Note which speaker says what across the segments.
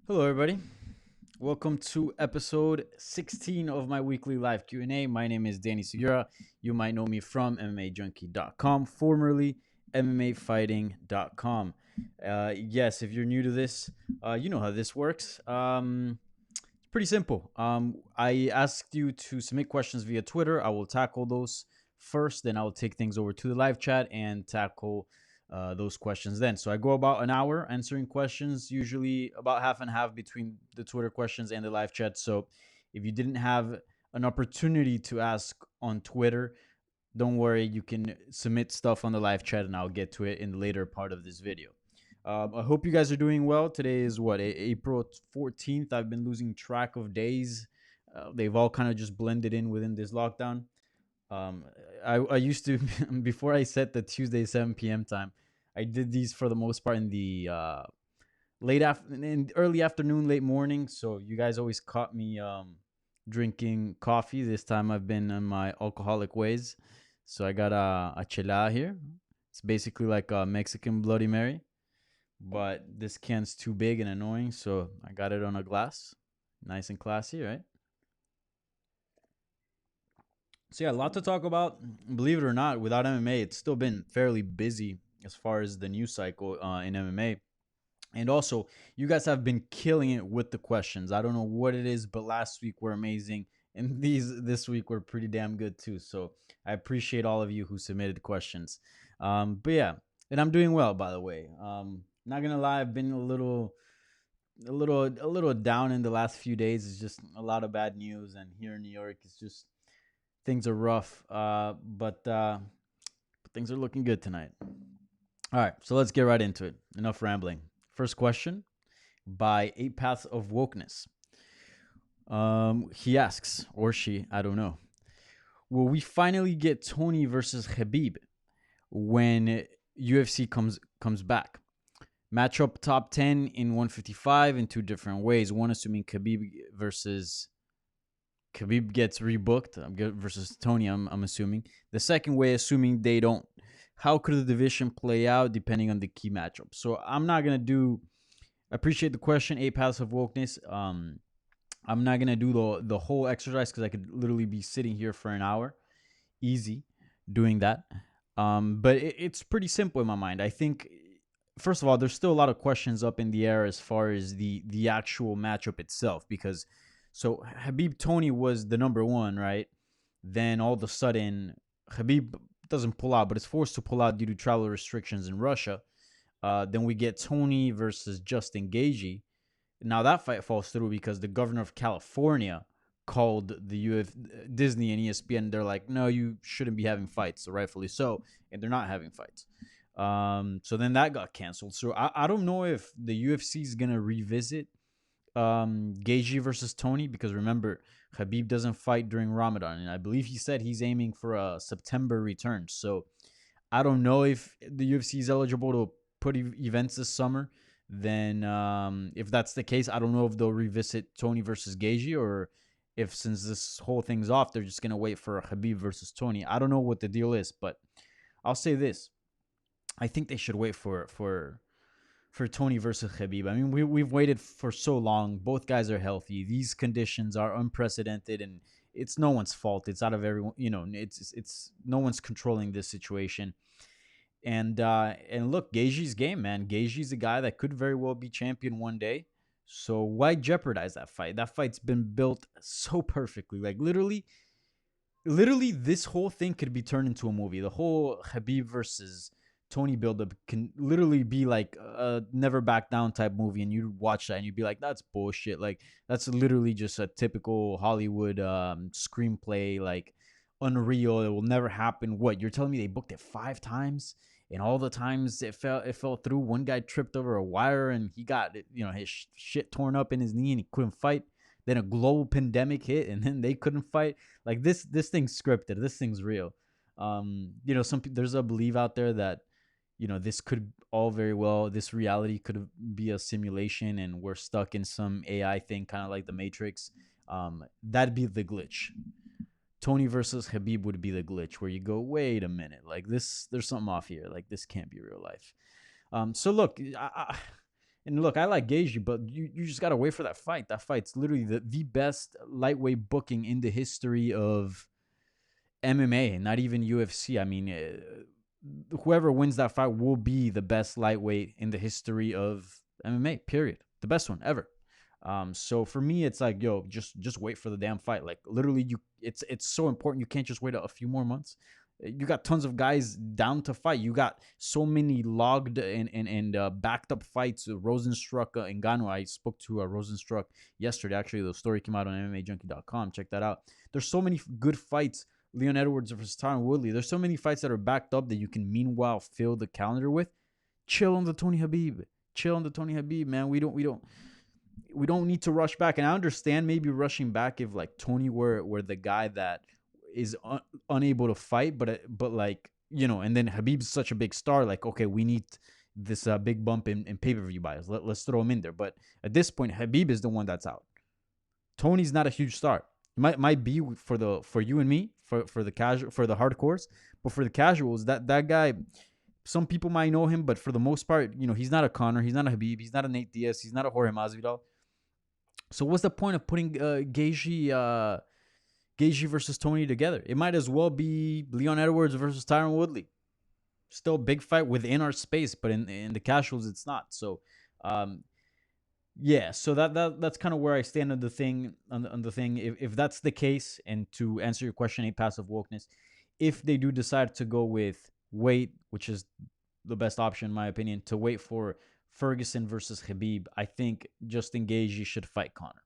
Speaker 1: Hello, everybody. Welcome to episode 16 of my weekly live Q&A. My name is Danny Segura. You might know me from MMAJunkie.com, formerly MMAfighting.com. Yes, if you're new to this, you know how this works. It's pretty simple. I asked you to submit questions via Twitter. I will tackle those first, then I will take things over to the live chat and tackle those questions then. So I go about an hour answering questions, usually about half and half between the Twitter questions and the live chat. So if you didn't have an opportunity to ask on Twitter, don't worry, you can submit stuff on the live chat and I'll get to it in the later part of this video. I hope you guys are doing well. Today is what, April 14th. I've been losing track of days. They've all kind of just blended in within this lockdown. Um, I used to, before I set the Tuesday 7 p.m. time, I did these for the most part in the in early afternoon, late morning. So you guys always caught me drinking coffee. This time I've been in my alcoholic ways. So I got a chela here. It's basically like a Mexican Bloody Mary, but this can's too big and annoying. So I got it on a glass. Nice and classy, right? So yeah, a lot to talk about. Believe it or not, without MMA, it's still been fairly busy as far as the news cycle in MMA. And also, you guys have been killing it with the questions. I don't know what it is, but last week were amazing, and these this week were pretty damn good too. So I appreciate all of you who submitted questions. But yeah, and I'm doing well, by the way. Not gonna lie, I've been a little down in the last few days. It's just a lot of bad news, and here in New York, it's just things are rough. But things are looking good tonight. All right, so let's get right into it. Enough rambling. First question by Eight Paths of Wokeness. He asks, or she, I don't know. Will we finally get Tony versus Khabib when UFC comes back? Matchup top 10 in 155 in two different ways. One assuming Khabib gets rebooked versus Tony, I'm assuming. The second way, assuming they don't. How could the division play out depending on the key matchup? So I'm not going to do. Appreciate the question, Eight Paths of Wokeness. I'm not going to do the whole exercise because I could literally be sitting here for an hour. Easy doing that. But it's pretty simple in my mind. I think, first of all, there's still a lot of questions up in the air as far as the actual matchup itself because so Khabib Tony was the number one, right? Then all of a sudden, Khabib doesn't pull out, but is forced to pull out due to travel restrictions in Russia. Then we get Tony versus Justin Gaethje. Now that fight falls through because the governor of California called the Disney and ESPN. They're like, no, you shouldn't be having fights, so rightfully so, and they're not having fights. So then that got canceled. So I don't know if the UFC is gonna revisit Gaethje versus Tony because remember Khabib doesn't fight during Ramadan, and I believe he said he's aiming for a September return. So I don't know if the UFC is eligible to put events this summer. Then if that's the case, I don't know if they'll revisit Tony versus Gaethje or if since this whole thing's off, they're just gonna wait for Khabib versus Tony. I don't know what the deal is, but I'll say this: I think they should wait for Tony versus Khabib. I mean, we've waited for so long. Both guys are healthy. These conditions are unprecedented, and it's no one's fault. It's out of everyone. It's no one's controlling this situation. And look, Gaethje's game, man. Gaethje's a guy that could very well be champion one day. So why jeopardize that fight? That fight's been built so perfectly. Like literally, this whole thing could be turned into a movie. The whole Khabib versus Tony buildup can literally be like a never back down type movie, and you'd watch that and you'd be like, "That's bullshit." Like that's literally just a typical Hollywood screenplay, like unreal. It will never happen. What you're telling me? They booked it 5 times, and all the times it fell through. One guy tripped over a wire, and he got his shit torn up in his knee, and he couldn't fight. Then a global pandemic hit, and then they couldn't fight. Like this thing's scripted. This thing's real. There's a belief out there that this could all very well, this reality could be a simulation and we're stuck in some AI thing, kind of like the Matrix. That'd be the glitch. Tony versus Khabib would be the glitch where you go, wait a minute, like this, there's something off here. Like this can't be real life. So look, And look, I like Gaethje, but you just gotta wait for that fight. That fight's literally the best lightweight booking in the history of MMA, not even UFC. I mean, whoever wins that fight will be the best lightweight in the history of MMA. Period. The best one ever. So for me, it's like, yo, just wait for the damn fight. Like literally, it's so important. You can't just wait a few more months. You got tons of guys down to fight. You got so many logged and backed up fights. Rosenstruck and Ngannou. I spoke to Rosenstruck yesterday. Actually, the story came out on MMAJunkie.com. Check that out. There's so many good fights. Leon Edwards versus Tyron Woodley. There's so many fights that are backed up that you can meanwhile fill the calendar with. Chill on the Tony Khabib. Chill on the Tony Khabib, man. We don't need to rush back. And I understand maybe rushing back if like Tony were the guy that is unable to fight, but like, you know, and then Khabib's such a big star, like, okay, we need this big bump in pay-per-view buys. Let's throw him in there. But at this point, Khabib is the one that's out. Tony's not a huge star. It might be for you and me, for the casual, for the hardcores, but for the casuals, that guy, some people might know him, but for the most part, you know, he's not a Conor, he's not a Khabib, he's not a Nate Diaz, he's not a Jorge Masvidal. So what's the point of putting Gaethje versus Tony together? It might as well be Leon Edwards versus Tyron Woodley. Still a big fight within our space, but in the casuals, it's not. So, yeah. So that's kind of where I stand on the thing. On the thing, if that's the case, and to answer your question, a passive wokeness, if they do decide to go with weight, which is the best option in my opinion, to wait for Ferguson versus Khabib, I think Justin Gaethje should fight Conor.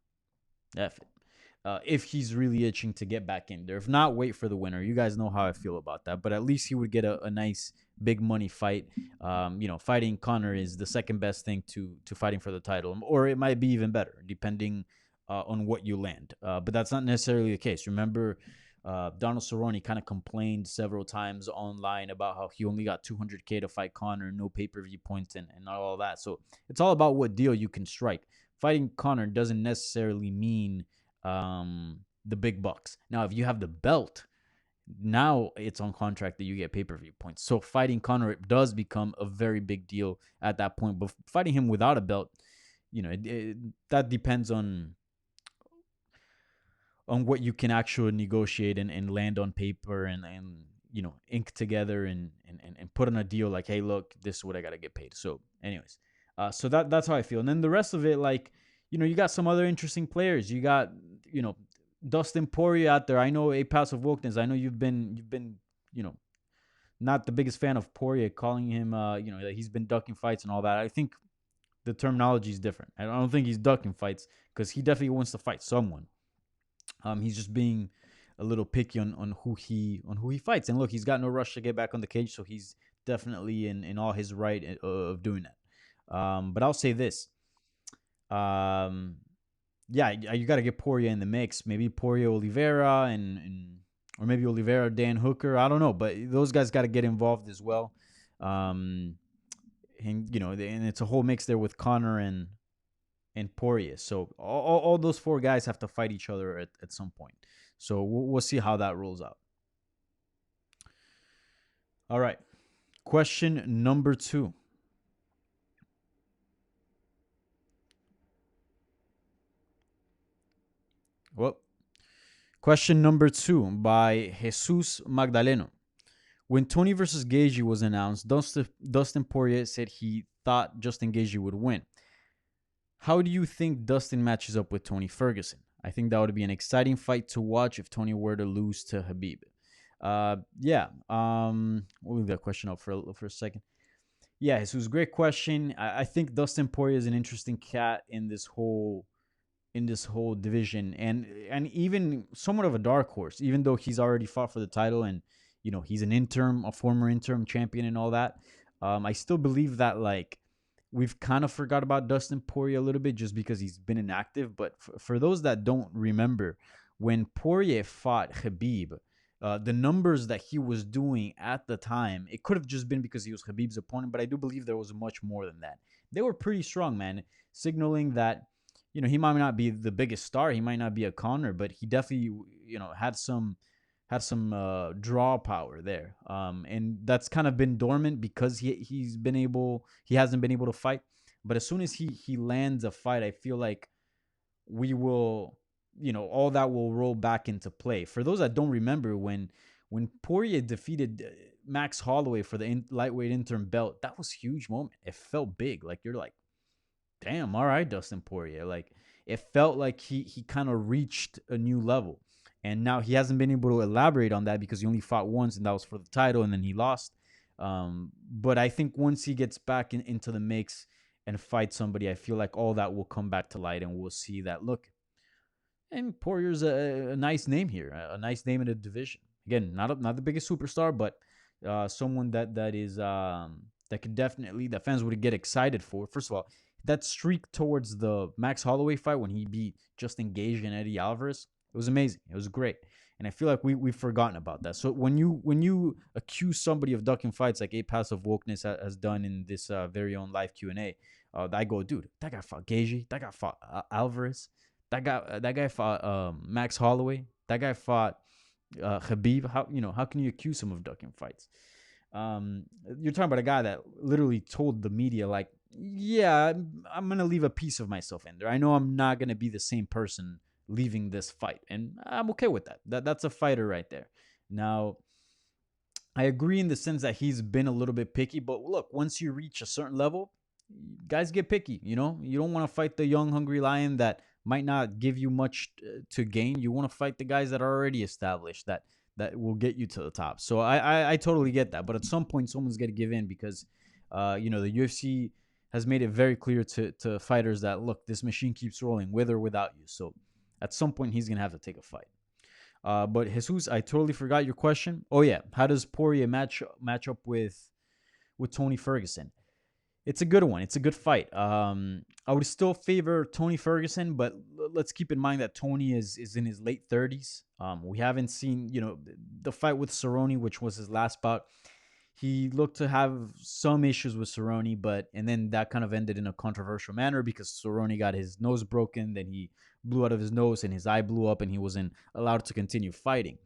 Speaker 1: If he's really itching to get back in there. If not, wait for the winner. You guys know how I feel about that. But at least he would get a nice big money fight. You know, fighting Conor is the second best thing to fighting for the title, or it might be even better depending on what you land. But that's not necessarily the case. Remember, Donald Cerrone kind of complained several times online about how he only got $200K to fight Conor, no pay-per-view points, and all that. So it's all about what deal you can strike. Fighting Conor doesn't necessarily mean the big bucks. Now, if you have the belt, now it's on contract that you get pay-per-view points. So fighting Conor, it does become a very big deal at that point. But fighting him without a belt, you know, that depends on what you can actually negotiate and land on paper and you know, ink together and put on a deal like, hey, look, this is what I got to get paid. So anyways, so that's how I feel. And then the rest of it, like, you know, you got some other interesting players. You got, you know, Dustin Poirier out there. I know a passive wokeness. I know you've been, you know, not the biggest fan of Poirier, calling him, you know, that he's been ducking fights and all that. I think the terminology is different. I don't think he's ducking fights because he definitely wants to fight someone. He's just being a little picky on who he fights. And look, he's got no rush to get back on the cage, so he's definitely in all his right of doing that. But I'll say this. Yeah, you got to get Poirier in the mix. Maybe Poirier Oliveira or maybe Oliveira Dan Hooker. I don't know, but those guys got to get involved as well. And you know, and it's a whole mix there with Conor and Poirier. So all those four guys have to fight each other at some point. So we'll see how that rolls out. All right. Question number 2. Well, question number 2 by Jesus Magdaleno. When Tony versus Gaethje was announced, Dustin Poirier said he thought Justin Gaethje would win. How do you think Dustin matches up with Tony Ferguson? I think that would be an exciting fight to watch if Tony were to lose to Khabib. Yeah. We'll leave that question up for a second. Yeah, this was a great question. I think Dustin Poirier is an interesting cat in this whole division, and even somewhat of a dark horse, even though he's already fought for the title and, you know, he's a former interim champion and all that. I still believe that, like, we've kind of forgot about Dustin Poirier a little bit just because he's been inactive. But for those that don't remember, when Poirier fought Khabib, the numbers that he was doing at the time, it could have just been because he was Khabib's opponent, but I do believe there was much more than that. They were pretty strong, man, signaling that, you know, he might not be the biggest star, he might not be a Conor, but he definitely, you know, had some draw power there, and that's kind of been dormant because he hasn't been able to fight. But as soon as he lands a fight, I feel like we will, all that will roll back into play. For those that don't remember, when Poirier defeated Max Holloway for the lightweight interim belt, that was a huge moment. It felt big. Like, you're like, damn, all right, Dustin Poirier. Like, it felt like he kind of reached a new level. And now he hasn't been able to elaborate on that because he only fought once, and that was for the title, and then he lost. But I think once he gets back into the mix and fights somebody, I feel like all that will come back to light, and we'll see that, look, and Poirier's a nice name here, a nice name in the division. Again, not the biggest superstar, but someone that is that could definitely, that fans would get excited for. First of all, that streak towards the Max Holloway fight when he beat Justin Gaethje and Eddie Alvarez, it was amazing. It was great. And I feel like we've forgotten about that. So when you accuse somebody of ducking fights like A Passive Wokeness has done in this very own live Q&A, I go, dude, that guy fought Gaethje, that guy fought Alvarez, that guy fought Max Holloway, that guy fought Khabib. How can you accuse him of ducking fights? You're talking about a guy that literally told the media, like, yeah, I'm gonna leave a piece of myself in there. I know I'm not gonna be the same person leaving this fight, and I'm okay with that. That's a fighter right there. Now, I agree in the sense that he's been a little bit picky, but look, once you reach a certain level, guys get picky. You don't want to fight the young, hungry lion that might not give you much to gain. You want to fight the guys that are already established, that will get you to the top. So I totally get that. But at some point, someone's got to give in because, the UFC has made it very clear to fighters that, look, this machine keeps rolling with or without you. So at some point, he's going to have to take a fight. But Jesus, I totally forgot your question. Oh, yeah. How does Poirier match up with Tony Ferguson? It's a good one. It's a good fight. I would still favor Tony Ferguson, but let's keep in mind that Tony is in his late 30s. We haven't seen, the fight with Cerrone, which was his last bout. He looked to have some issues with Cerrone, and then that kind of ended in a controversial manner because Cerrone got his nose broken, then he blew out of his nose and his eye blew up and he wasn't allowed to continue fighting.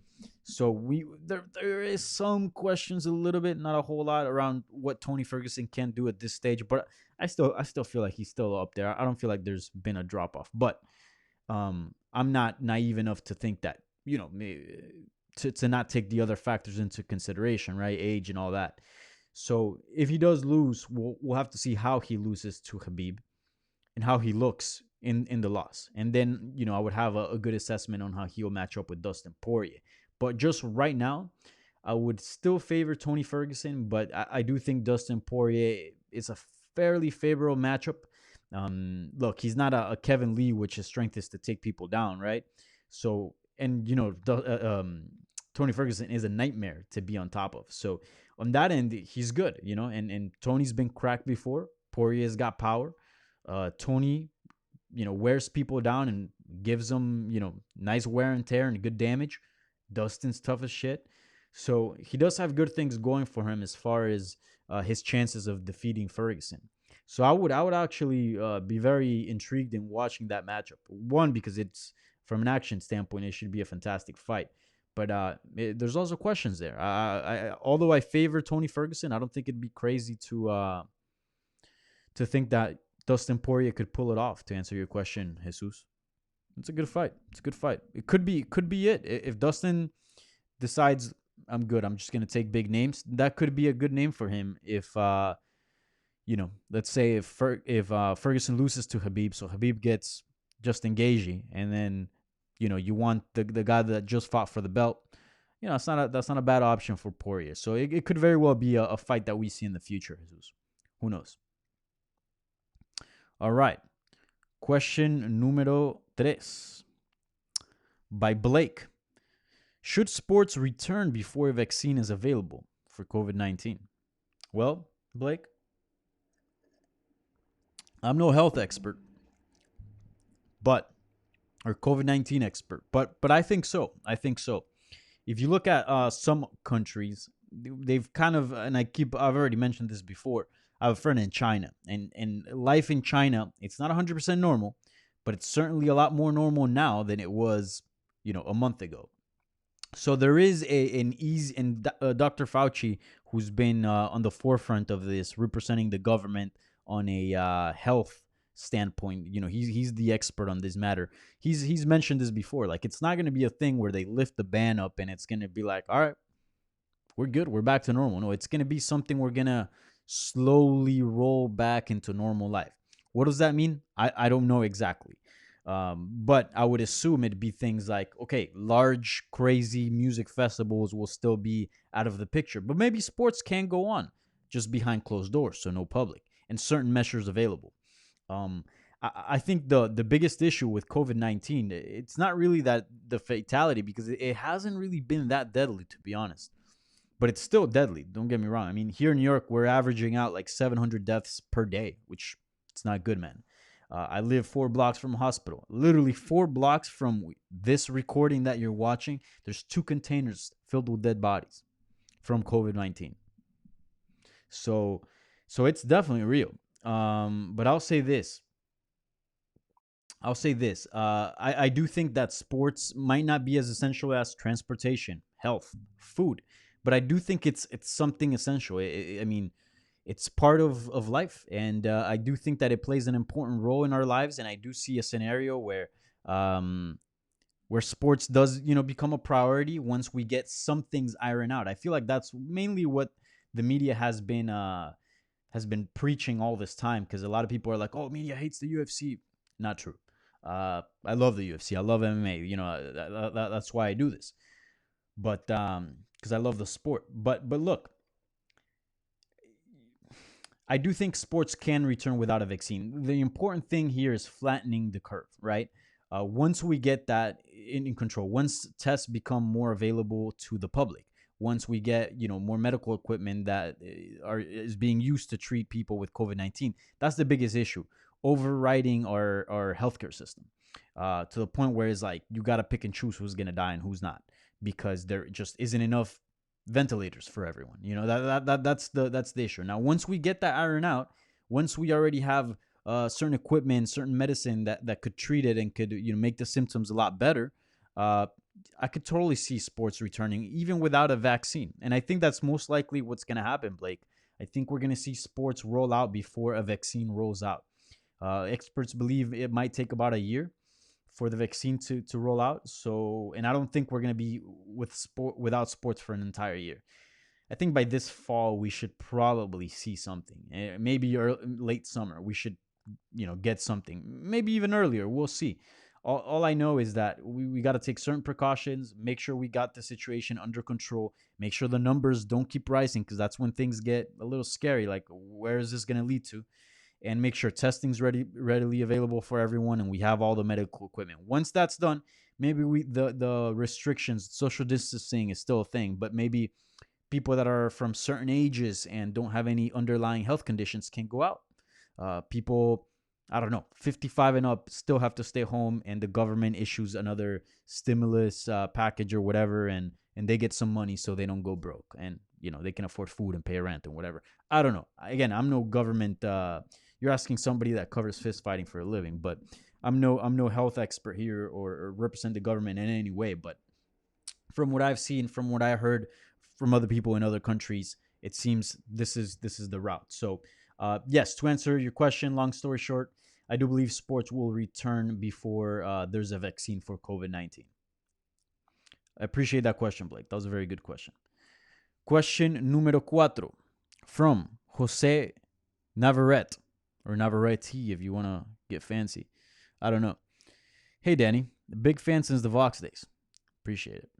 Speaker 1: So there is some questions, a little bit, not a whole lot, around what Tony Ferguson can do at this stage, but I still feel like he's still up there. I don't feel like there's been a drop off, but I'm not naive enough to think that, to not take the other factors into consideration, right? Age and all that. So if he does lose, we'll have to see how he loses to Khabib and how he looks in the loss. And then, I would have a good assessment on how he'll match up with Dustin Poirier. But just right now, I would still favor Tony Ferguson, but I do think Dustin Poirier is a fairly favorable matchup. Look, he's not a Kevin Lee, which his strength is to take people down, right? So, and, Tony Ferguson is a nightmare to be on top of. So on that end, he's good, and Tony's been cracked before. Poirier's got power. Tony, wears people down and gives them, nice wear and tear and good damage. Dustin's tough as shit. So he does have good things going for him as far as his chances of defeating Ferguson. So I would actually be very intrigued in watching that matchup. One, because it's, from an action standpoint, it should be a fantastic fight. But there's also questions there. Although I favor Tony Ferguson, I don't think it'd be crazy to think that Dustin Poirier could pull it off. To answer your question, Jesus, it's a good fight. It could be it. If Dustin decides, I'm good, I'm just gonna take big names, that could be a good name for him. If let's say if Ferguson loses to Khabib, so Khabib gets Justin Gaethje, and then you want the guy that just fought for the belt. That's not a bad option for Poirier. So it could very well be a fight that we see in the future, Jesus. Who knows? All right. Question numero 3 by Blake. Should sports return before a vaccine is available for COVID-19? Well, Blake, I'm no health expert, or COVID-19 expert, but I think so. If you look at some countries, they've kind of, and I've already mentioned this before, I have a friend in China, and life in China, it's not 100% normal, but it's certainly a lot more normal now than it was, a month ago. So there is an ease, and Dr. Fauci, who's been on the forefront of this, representing the government on a health standpoint. He's the expert on this matter. He's mentioned this before. Like, it's not going to be a thing where they lift the ban up and it's going to be like, all right, we're good, we're back to normal. No, it's going to be something we're going to slowly roll back into normal life. What does that mean? I don't know exactly. But I would assume it'd be things like, okay, large, crazy music festivals will still be out of the picture, but maybe sports can go on just behind closed doors, so no public, and certain measures available. I think the biggest issue with COVID-19, it's not really that the fatality, because it hasn't really been that deadly, to be honest. But it's still deadly. Don't get me wrong. I mean, here in New York, we're averaging out like 700 deaths per day, which it's not good, man. I live 4 blocks from a hospital. Literally 4 blocks from this recording that you're watching, there's 2 containers filled with dead bodies from COVID-19. So it's definitely real. But I'll say this. I do think that sports might not be as essential as transportation, health, food, but I do think it's something essential. I mean, it's part of life, and I do think that it plays an important role in our lives. And I do see a scenario where sports does become a priority once we get some things ironed out. I feel like that's mainly what the media has been preaching all this time, because a lot of people are like, "Oh, media hates the UFC." Not true. I love the UFC. I love MMA. That's why I do this. But because I love the sport. But look, I do think sports can return without a vaccine. The important thing here is flattening the curve, right? Once we get that in control, once tests become more available to the public, once we get more medical equipment that is being used to treat people with COVID-19, that's the biggest issue. Overriding our healthcare system to the point where it's like you got to pick and choose who's going to die and who's not, because there just isn't enough ventilators for everyone. That's the issue. Now, once we get that iron out, once we already have certain equipment, certain medicine that could treat it and could make the symptoms a lot better, I could totally see sports returning even without a vaccine. And I think that's most likely what's going to happen, Blake. I think we're going to see sports roll out before a vaccine rolls out. Experts believe it might take about a year for the vaccine to roll out. So, and I don't think we're going to be without sports for an entire year. I think by this fall, we should probably see something. Maybe late summer, we should, get something. Maybe even earlier. We'll see. All I know is that we got to take certain precautions, make sure we got the situation under control, make sure the numbers don't keep rising, because that's when things get a little scary. Like, where is this going to lead to? And make sure testing's readily available for everyone, and we have all the medical equipment. Once that's done, maybe the restrictions, social distancing is still a thing, but maybe people that are from certain ages and don't have any underlying health conditions can go out. People, I don't know, 55 and up still have to stay home, and the government issues another stimulus package or whatever, and they get some money so they don't go broke, and they can afford food and pay rent and whatever. I don't know. Again, I'm no government. You're asking somebody that covers fist fighting for a living, but I'm no health expert here or represent the government in any way. But from what I've seen, from what I heard from other people in other countries, it seems this is the route. So yes, to answer your question, long story short, I do believe sports will return before there's a vaccine for COVID-19. I appreciate that question, Blake. That was a very good question. Question número 4 from Jose Navarrete, or Navarrete if you want to get fancy. I don't know. Hey, Danny. Big fan since the Vox days. Appreciate it.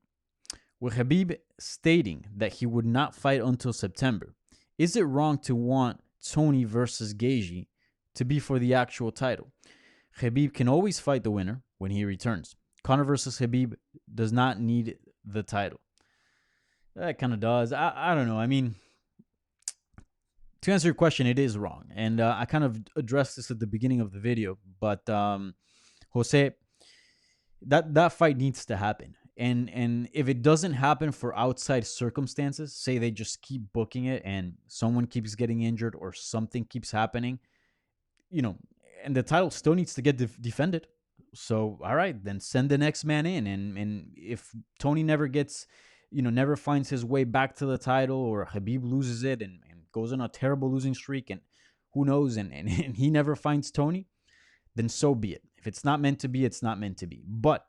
Speaker 1: With Khabib stating that he would not fight until September, is it wrong to want Tony versus Gaethje to be for the actual title? Khabib can always fight the winner when he returns. Conor versus Khabib does not need the title. That kind of does. I don't know. I mean, to answer your question, it is wrong. And I kind of addressed this at the beginning of the video. But, Jose, that fight needs to happen. And if it doesn't happen for outside circumstances, say they just keep booking it and someone keeps getting injured or something keeps happening, and the title still needs to get defended. So, all right, then send the next man in. And if Tony never gets, never finds his way back to the title, or Khabib loses it and goes on a terrible losing streak, and who knows, and he never finds Tony, then so be it. If it's not meant to be, it's not meant to be. But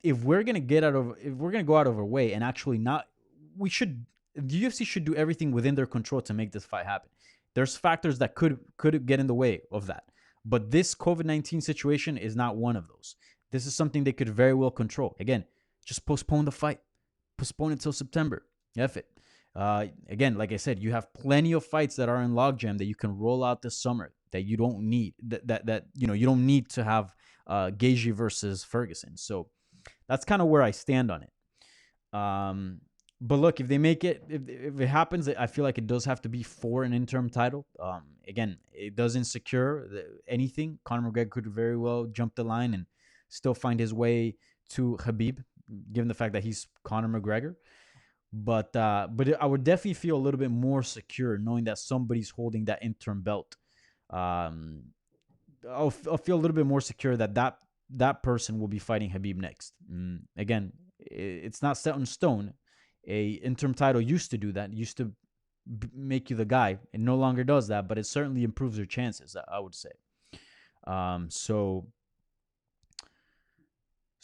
Speaker 1: if we're gonna go out of our way and actually not, we should, the UFC should do everything within their control to make this fight happen. There's factors that could get in the way of that, but this COVID-19 situation is not one of those. This is something they could very well control. Again, just postpone the fight, postpone it till September. F it. Again, like I said, you have plenty of fights that are in logjam that you can roll out this summer that you don't need. That you don't need to have Gaethje versus Ferguson. So that's kind of where I stand on it. But look, if they make it, if it happens, I feel like it does have to be for an interim title. Again, it doesn't secure anything. Conor McGregor could very well jump the line and still find his way to Khabib, given the fact that he's Conor McGregor. But I would definitely feel a little bit more secure knowing that somebody's holding that interim belt. I'll feel a little bit more secure that person will be fighting Khabib next. Again, it's not set in stone. A interim title used to do that, used to make you the guy. It no longer does that, but it certainly improves your chances, I would say. So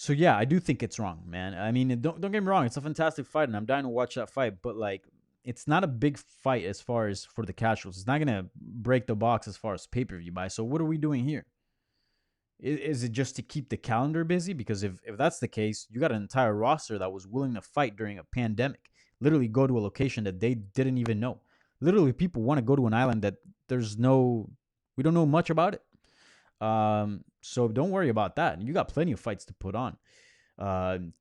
Speaker 1: yeah, I do think it's wrong, man. I mean, don't get me wrong, it's a fantastic fight, and I'm dying to watch that fight. But like, it's not a big fight as far as for the casuals. It's not gonna break the box as far as pay-per-view buy. So what are we doing here? Is it just to keep the calendar busy? Because if that's the case, you got an entire roster that was willing to fight during a pandemic, literally go to a location that they didn't even know. Literally, people want to go to an island that we don't know much about it. So don't worry about that. You got plenty of fights to put on.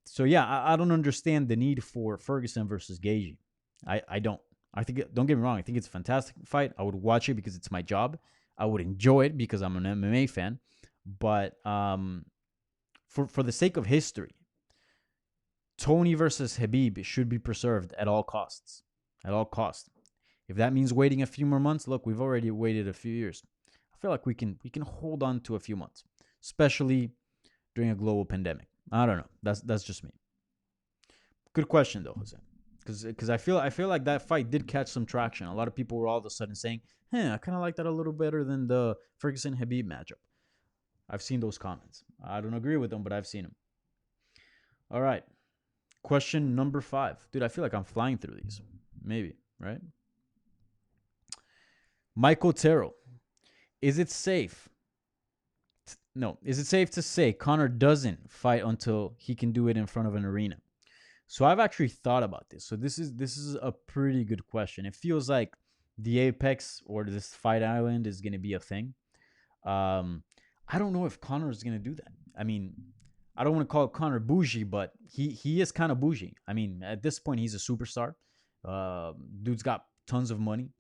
Speaker 1: So yeah, I don't understand the need for Ferguson versus Gaethje. I don't. Don't get me wrong, I think it's a fantastic fight. I would watch it because it's my job. I would enjoy it because I'm an MMA fan. But for the sake of history, Tony versus Khabib should be preserved at all costs. At all costs. If that means waiting a few more months, look, we've already waited a few years. I feel like we can hold on to a few months, especially during a global pandemic. I don't know. That's just me. Good question though, Jose. Because I feel like that fight did catch some traction. A lot of people were all of a sudden saying, I kind of like that a little better than the Ferguson-Khabib matchup. I've seen those comments. I don't agree with them, but I've seen them. All right. Question number 5. Dude, I feel like I'm flying through these. Maybe, right? Michael Terrell. Is it safe to say Conor doesn't fight until he can do it in front of an arena? So I've actually thought about this. So this is a pretty good question. It feels like the Apex or this Fight Island is going to be a thing. I don't know if Conor is going to do that. I mean, I don't want to call Conor bougie, but he is kind of bougie. I mean, at this point, he's a superstar. Dude's got tons of money.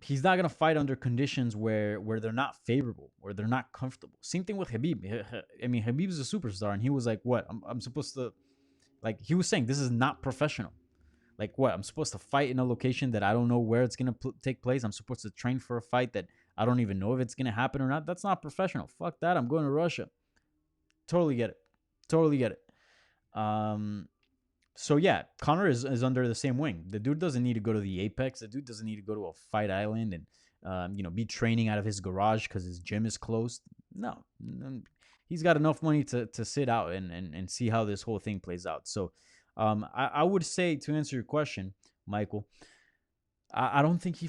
Speaker 1: He's not going to fight under conditions where they're not favorable, where they're not comfortable. Same thing with Khabib. I mean, Khabib's a superstar, and he was like, what? I'm supposed to, like, he was saying, this is not professional. Like, what? I'm supposed to fight in a location that I don't know where it's going to take place. I'm supposed to train for a fight that I don't even know if it's going to happen or not. That's not professional. Fuck that. I'm going to Russia. Totally get it. So yeah, Conor is under the same wing. The dude doesn't need to go to the Apex. The dude doesn't need to go to a Fight Island and be training out of his garage because his gym is closed. No, he's got enough money to sit out and see how this whole thing plays out. So I would say, to answer your question, Michael, I don't think he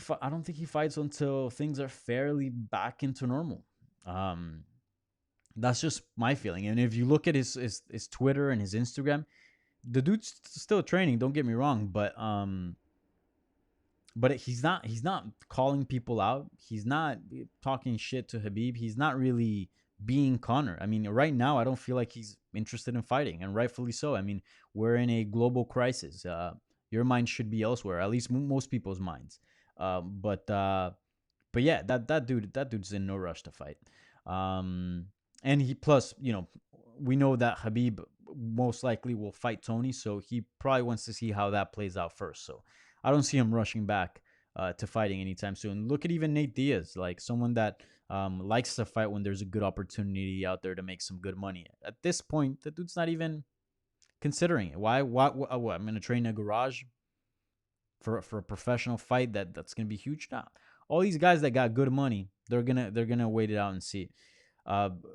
Speaker 1: fights until things are fairly back into normal. That's just my feeling. And if you look at his Twitter and his Instagram, the dude's still training. Don't get me wrong, but he's not calling people out. He's not talking shit to Khabib. He's not really being Conor. I mean, right now, I don't feel like he's interested in fighting, and rightfully so. I mean, we're in a global crisis. Your mind should be elsewhere, at least most people's minds. But yeah, that dude's in no rush to fight. And he plus, we know that Khabib most likely will fight Tony, so he probably wants to see how that plays out first. So I don't see him rushing back to fighting anytime soon. Look at even Nate Diaz, like someone that likes to fight when there's a good opportunity out there to make some good money. At this point, the dude's not even considering it. Why? What? I'm going to train in a garage for a professional fight that's going to be huge? Nah. All these guys that got good money, they're gonna wait it out and see.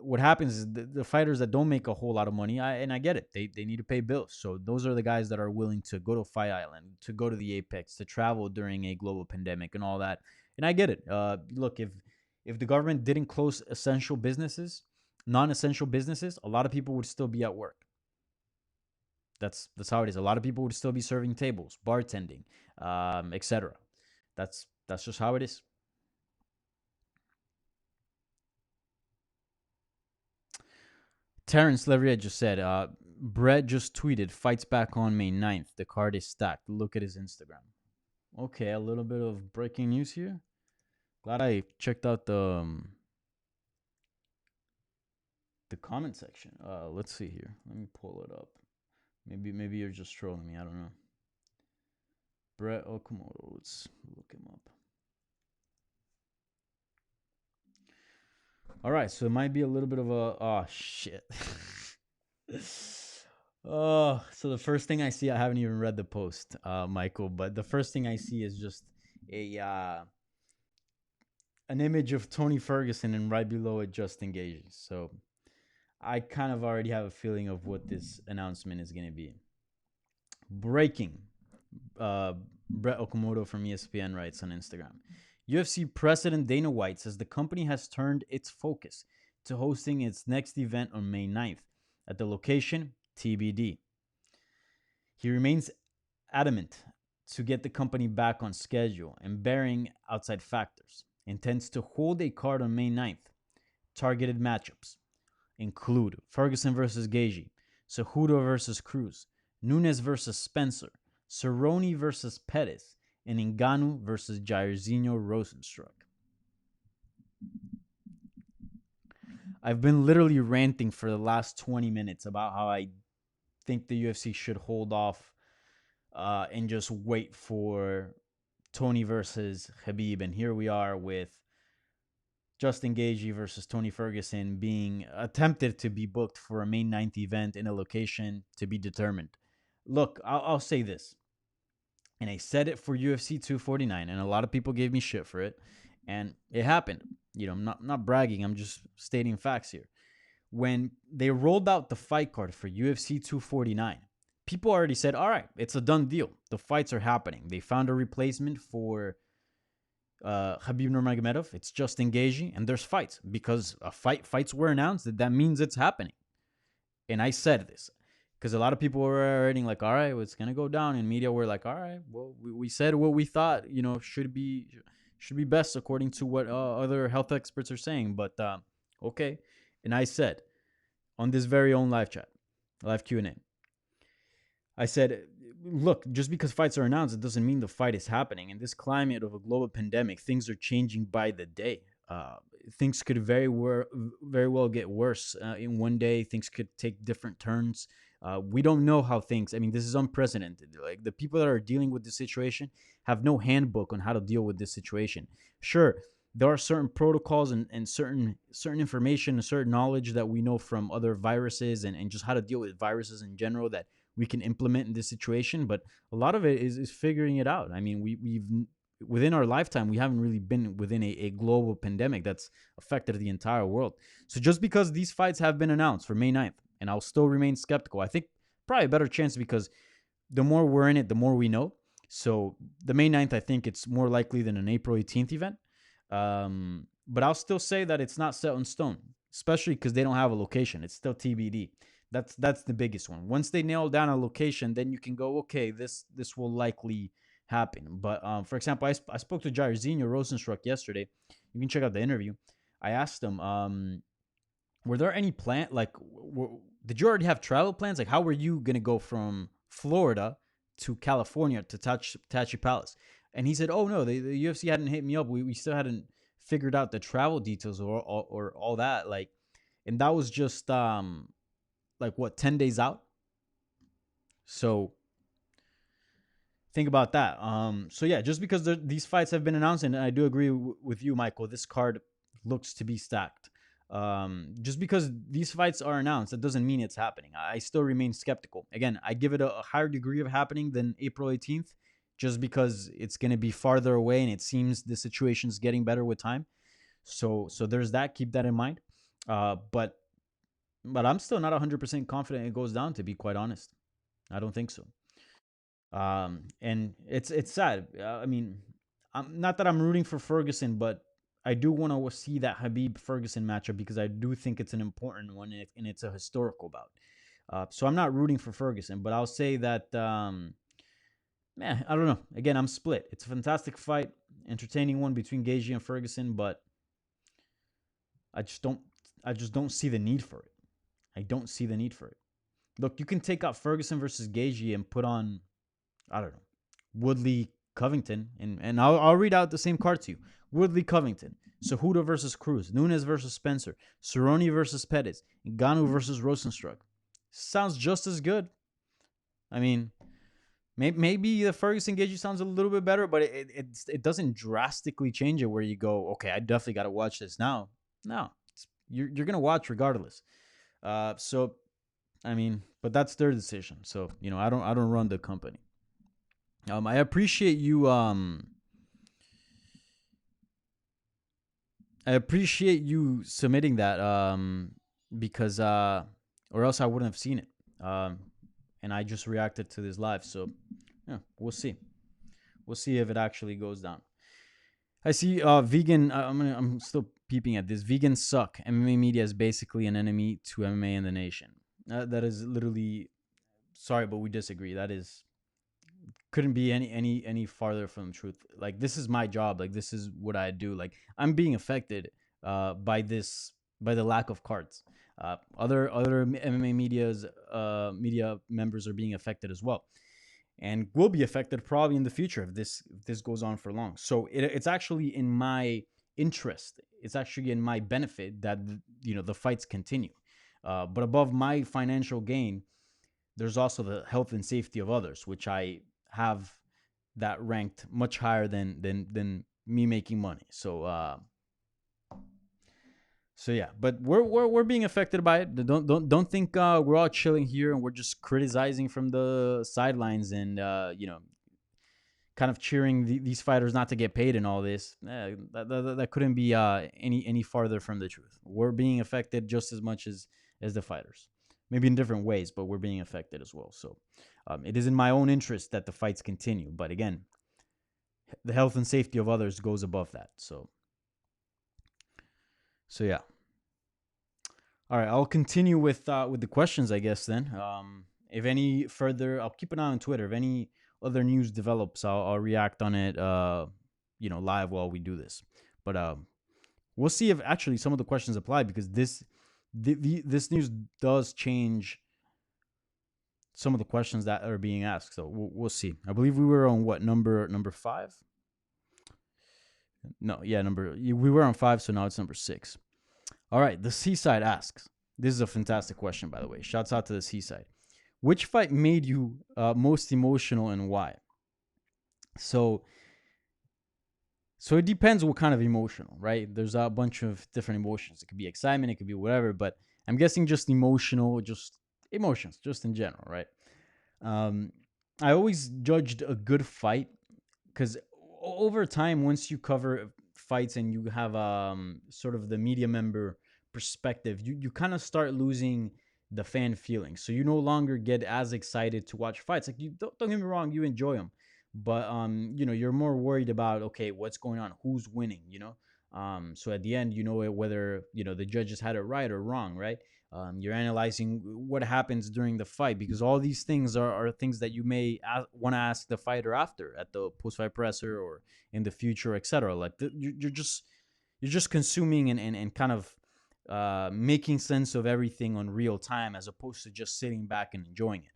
Speaker 1: What happens is the fighters that don't make a whole lot of money, and I get it, they need to pay bills. So those are the guys that are willing to go to Fight Island, to go to the Apex, to travel during a global pandemic and all that. And I get it. Look, if the government didn't close essential businesses, non-essential businesses, a lot of people would still be at work. That's how it is. A lot of people would still be serving tables, bartending, etc. That's just how it is. Terrence Levrier just said, Brett just tweeted, fights back on May 9th. The card is stacked. Look at his Instagram. Okay, a little bit of breaking news here. Glad I checked out the comment section. Let's see here. Let me pull it up. Maybe you're just trolling me. I don't know. Brett Okamoto. Let's look him up. All right, so it might be a little bit of a oh shit. Oh, so the first thing I see, I haven't even read the post, Michael, but the first thing I see is just a an image of Tony Ferguson and right below it Justin Gaethje. So I kind of already have a feeling of what this announcement is going to be. Breaking. Brett Okamoto from ESPN writes on Instagram. UFC president Dana White says the company has turned its focus to hosting its next event on May 9th at the location TBD. He remains adamant to get the company back on schedule and bearing outside factors. Intends to hold a card on May 9th. Targeted matchups include Ferguson versus Gaethje, Cejudo versus Cruz, Nunes versus Spencer, Cerrone versus Pettis, and Ngannou versus Jairzinho Rosenstruck. I've been literally ranting for the last 20 minutes about how I think the UFC should hold off and just wait for Tony versus Khabib. And here we are with Justin Gaethje versus Tony Ferguson being attempted to be booked for a May 9th event in a location to be determined. Look, I'll say this. And I said it for UFC 249, and a lot of people gave me shit for it. And it happened. You know, I'm not bragging. I'm just stating facts here. When they rolled out the fight card for UFC 249, people already said, all right, it's a done deal. The fights are happening. They found a replacement for Khabib Nurmagomedov. It's Justin Gaethje, and there's fights. Because fights were announced, that means it's happening. And I said this. Because a lot of people were writing like, all right, well, it's going to go down. And media were like, all right, well, we said what we thought, you know, should be best according to what other health experts are saying. But okay. And I said on this very own live chat, live Q&A, I said, look, just because fights are announced, it doesn't mean the fight is happening. In this climate of a global pandemic, things are changing by the day. Things could very well get worse. In one day, things could take different turns. We don't know how things, I mean, this is unprecedented. Like, the people that are dealing with this situation have no handbook on how to deal with this situation. Sure, there are certain protocols and certain information and certain knowledge that we know from other viruses and just how to deal with viruses in general that we can implement in this situation. But a lot of it is figuring it out. I mean, we've within our lifetime, we haven't really been within a global pandemic that's affected the entire world. So just because these fights have been announced for May 9th, and I'll still remain skeptical, I think probably a better chance because the more we're in it, the more we know. So the May 9th, I think it's more likely than an April 18th event. But I'll still say that it's not set in stone, especially because they don't have a location. It's still TBD. That's the biggest one. Once they nail down a location, then you can go, okay, this will likely happen. But for example, I spoke to Jairzinho Rosenstruck yesterday. You can check out the interview. I asked him, were there any did you already have travel plans? Like, how were you going to go from Florida to California to Tachi Palace? And he said, oh, no, the UFC hadn't hit me up. We still hadn't figured out the travel details or all that. Like, and that was just, 10 days out? So think about that. So yeah, just because these fights have been announced, and I do agree with you, Michael, this card looks to be stacked. Just because these fights are announced, that doesn't mean it's happening. I still remain skeptical. Again, I give it a higher degree of happening than April 18th, just because it's going to be farther away and it seems the situation's getting better with time. So there's that. Keep that in mind. But I'm still not 100% confident it goes down, to be quite honest. I don't think so. And it's sad. I mean, I'm not that I'm rooting for Ferguson, but I do want to see that Khabib Ferguson matchup because I do think it's an important one and it's a historical bout. So I'm not rooting for Ferguson, but I'll say that, I don't know. Again, I'm split. It's a fantastic fight, entertaining one between Gaethje and Ferguson, but I just don't, I just don't see the need for it. I don't see the need for it. Look, you can take out Ferguson versus Gaethje and put on, I don't know, Woodley Covington, and I'll read out the same card to you. Woodley Covington, Cejudo versus Cruz, Nunes versus Spencer, Cerrone versus Pettis, Ngannou versus Rosenstruck. Sounds just as good. I mean, maybe the Ferguson Gaethje sounds a little bit better, but it doesn't drastically change it where you go, okay, I definitely got to watch this now. No, you're gonna watch regardless. So I mean, but that's their decision. So I don't run the company. I appreciate you. I appreciate you submitting that. Because or else I wouldn't have seen it. And I just reacted to this live. So yeah, we'll see. We'll see if it actually goes down. I see. Vegan. I'm still peeping at this. Vegans suck. MMA media is basically an enemy to MMA in the nation. That is literally. Sorry, but we disagree. That is couldn't be any farther from the truth. Like, this is my job. Like, this is what I do. Like, I'm being affected by the lack of cards. Other MMA media members are being affected as well, and will be affected probably in the future if this goes on for long. So it's actually in my interest. It's actually in my benefit that the fights continue. But above my financial gain, there's also the health and safety of others, which I have that ranked much higher than me making money. So yeah, but we're being affected by it. Don't think we're all chilling here and we're just criticizing from the sidelines and kind of cheering these fighters not to get paid and all this. That couldn't be any farther from the truth. We're being affected just as much as the fighters, maybe in different ways, but we're being affected as well. So it is in my own interest that the fights continue. But again, the health and safety of others goes above that. So yeah. All right, I'll continue with the questions, I guess. Then, if any further, I'll keep an eye on Twitter. If any other news develops, I'll react on it, live while we do this. But we'll see if actually some of the questions apply, because this news does change some of the questions that are being asked. So we'll see. I believe we were on what number 5? No, yeah, we were on 5, so now it's number 6. All right, the Seaside asks. This is a fantastic question, by the way. Shouts out to the Seaside. Which fight made you most emotional and why? So it depends what kind of emotional, right? There's a bunch of different emotions. It could be excitement, it could be whatever, but I'm guessing just emotional, just emotions, just in general, right? I always judged a good fight because over time, once you cover fights and you have sort of the media member perspective, you kind of start losing the fan feeling. So you no longer get as excited to watch fights. Like, you don't get me wrong, you enjoy them, but you're more worried about, okay, what's going on, who's winning, so at the end, whether the judges had it right or wrong, right? You're analyzing what happens during the fight, because all these things are things that you may want to ask the fighter after at the post-fight presser or in the future, etc. Like, you're just consuming and kind of making sense of everything on real time, as opposed to just sitting back and enjoying it.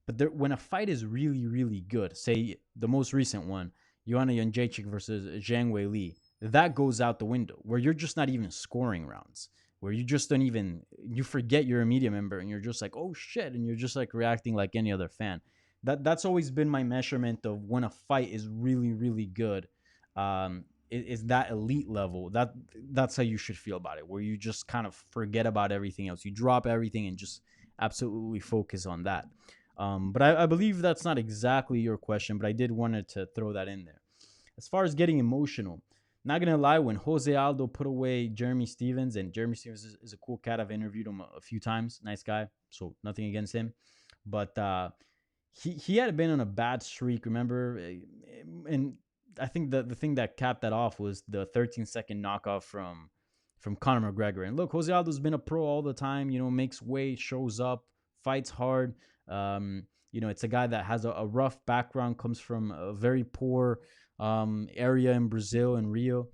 Speaker 1: But when a fight is really, really good, say the most recent one, Joanna Jędrzejczyk versus Zhang Weili, that goes out the window, where you're just not even scoring rounds, where you just don't even, you forget you're a media member and you're just like, oh shit, and you're just like reacting like any other fan. That's always been my measurement of when a fight is really, really good. Is that elite level. That's how you should feel about it, where you just kind of forget about everything else. You drop everything and just absolutely focus on that. But I believe that's not exactly your question, but I did wanted to throw that in there. As far as getting emotional, not gonna lie, when Jose Aldo put away Jeremy Stevens, and Jeremy Stevens is a cool cat. I've interviewed him a few times. Nice guy. So nothing against him. But he had been on a bad streak, remember? And I think the thing that capped that off was the 13-second knockoff from Conor McGregor. And look, Jose Aldo's been a pro all the time, makes weight, shows up, fights hard. It's a guy that has a rough background, comes from a very poor area in Brazil and Rio.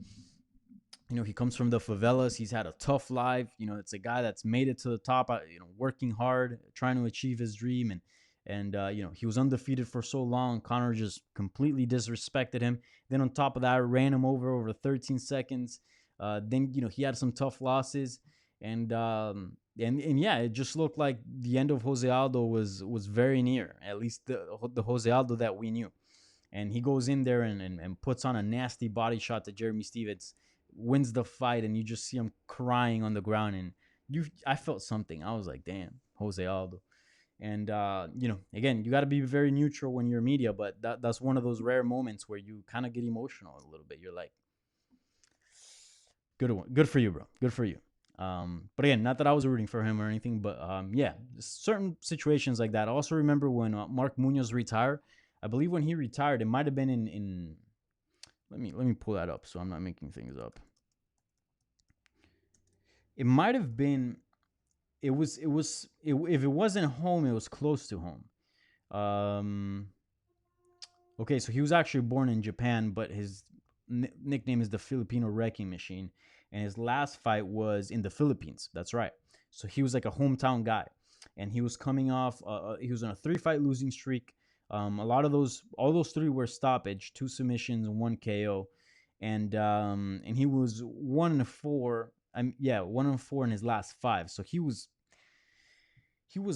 Speaker 1: He comes from the favelas. He's had a tough life. It's a guy that's made it to the top, working hard, trying to achieve his dream. And he was undefeated for so long. Conor just completely disrespected him. Then on top of that, ran him over 13 seconds. Then, he had some tough losses. And yeah, it just looked like the end of Jose Aldo was very near, at least the Jose Aldo that we knew. And he goes in there and puts on a nasty body shot to Jeremy Stevens, wins the fight, and you just see him crying on the ground. And I felt something. I was like, damn, Jose Aldo. And, again, you got to be very neutral when you're media, but that's one of those rare moments where you kind of get emotional a little bit. You're like, good for you, bro. Good for you. But again, not that I was rooting for him or anything, but yeah, certain situations like that. I also remember when Mark Munoz retired. I believe when he retired, it might have been in let me pull that up so I'm not making things up. It might have been if it wasn't home, it was close to home. Okay, so he was actually born in Japan, but his nickname is the Filipino Wrecking Machine, and his last fight was in the Philippines. That's right. So he was like a hometown guy, and he was coming off. He was on a 3-fight losing streak. All those 3 were stoppage, 2 submissions and 1 KO, and he was 1-4. 1-4 in his last 5. So he was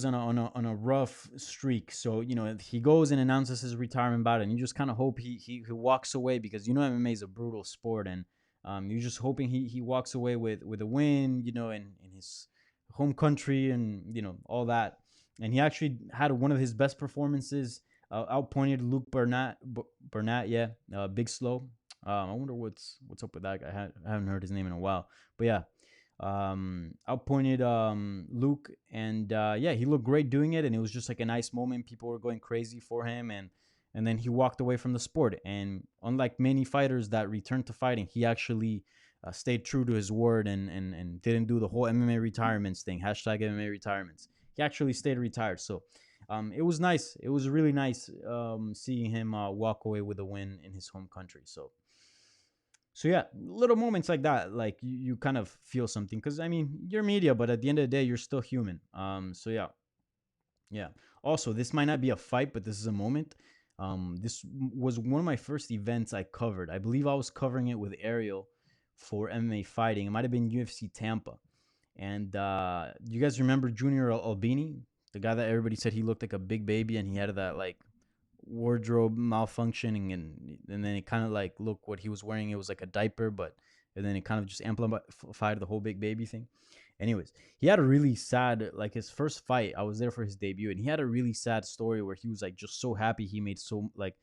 Speaker 1: on a rough streak. So he goes and announces his retirement bout, and you just kind of hope he walks away, because MMA is a brutal sport, and you're just hoping he walks away with a win, in his home country, and all that. And he actually had one of his best performances. Outpointed Luke Burnett, yeah, Big Slow. I wonder what's up with that guy. I haven't heard his name in a while, but yeah, outpointed Luke, and yeah, he looked great doing it, and it was just like a nice moment. People were going crazy for him, and then he walked away from the sport. And unlike many fighters that returned to fighting, he actually stayed true to his word and didn't do the whole MMA retirements thing. Hashtag MMA retirements. He actually stayed retired. So it was nice. It was really nice seeing him walk away with a win in his home country. So yeah, little moments like that, like you kind of feel something, because you're media, but at the end of the day, you're still human. So yeah. Also, this might not be a fight, but this is a moment. This was one of my first events I covered. I believe I was covering it with Ariel for MMA fighting. It might have been UFC Tampa. And you guys remember Junior Albini? The guy that everybody said he looked like a big baby, and he had that like wardrobe malfunctioning, and then it kind of like, look what he was wearing. It was like a diaper, and then it kind of just amplified the whole big baby thing. Anyways, he had a really sad, like his first fight, I was there for his debut, and he had a really sad story where he was like just so happy he made so like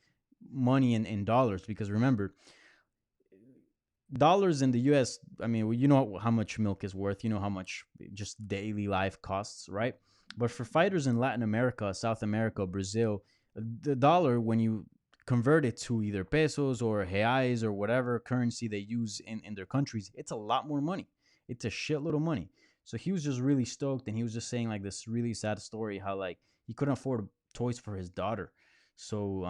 Speaker 1: money in dollars, because remember, dollars in the US, you know how much milk is worth, you know how much just daily life costs, right? But for fighters in Latin America, South America, Brazil, the dollar, when you convert it to either pesos or reais or whatever currency they use in their countries, it's a lot more money. It's a shitload of money. So he was just really stoked, and he was just saying like this really sad story how like he couldn't afford toys for his daughter. So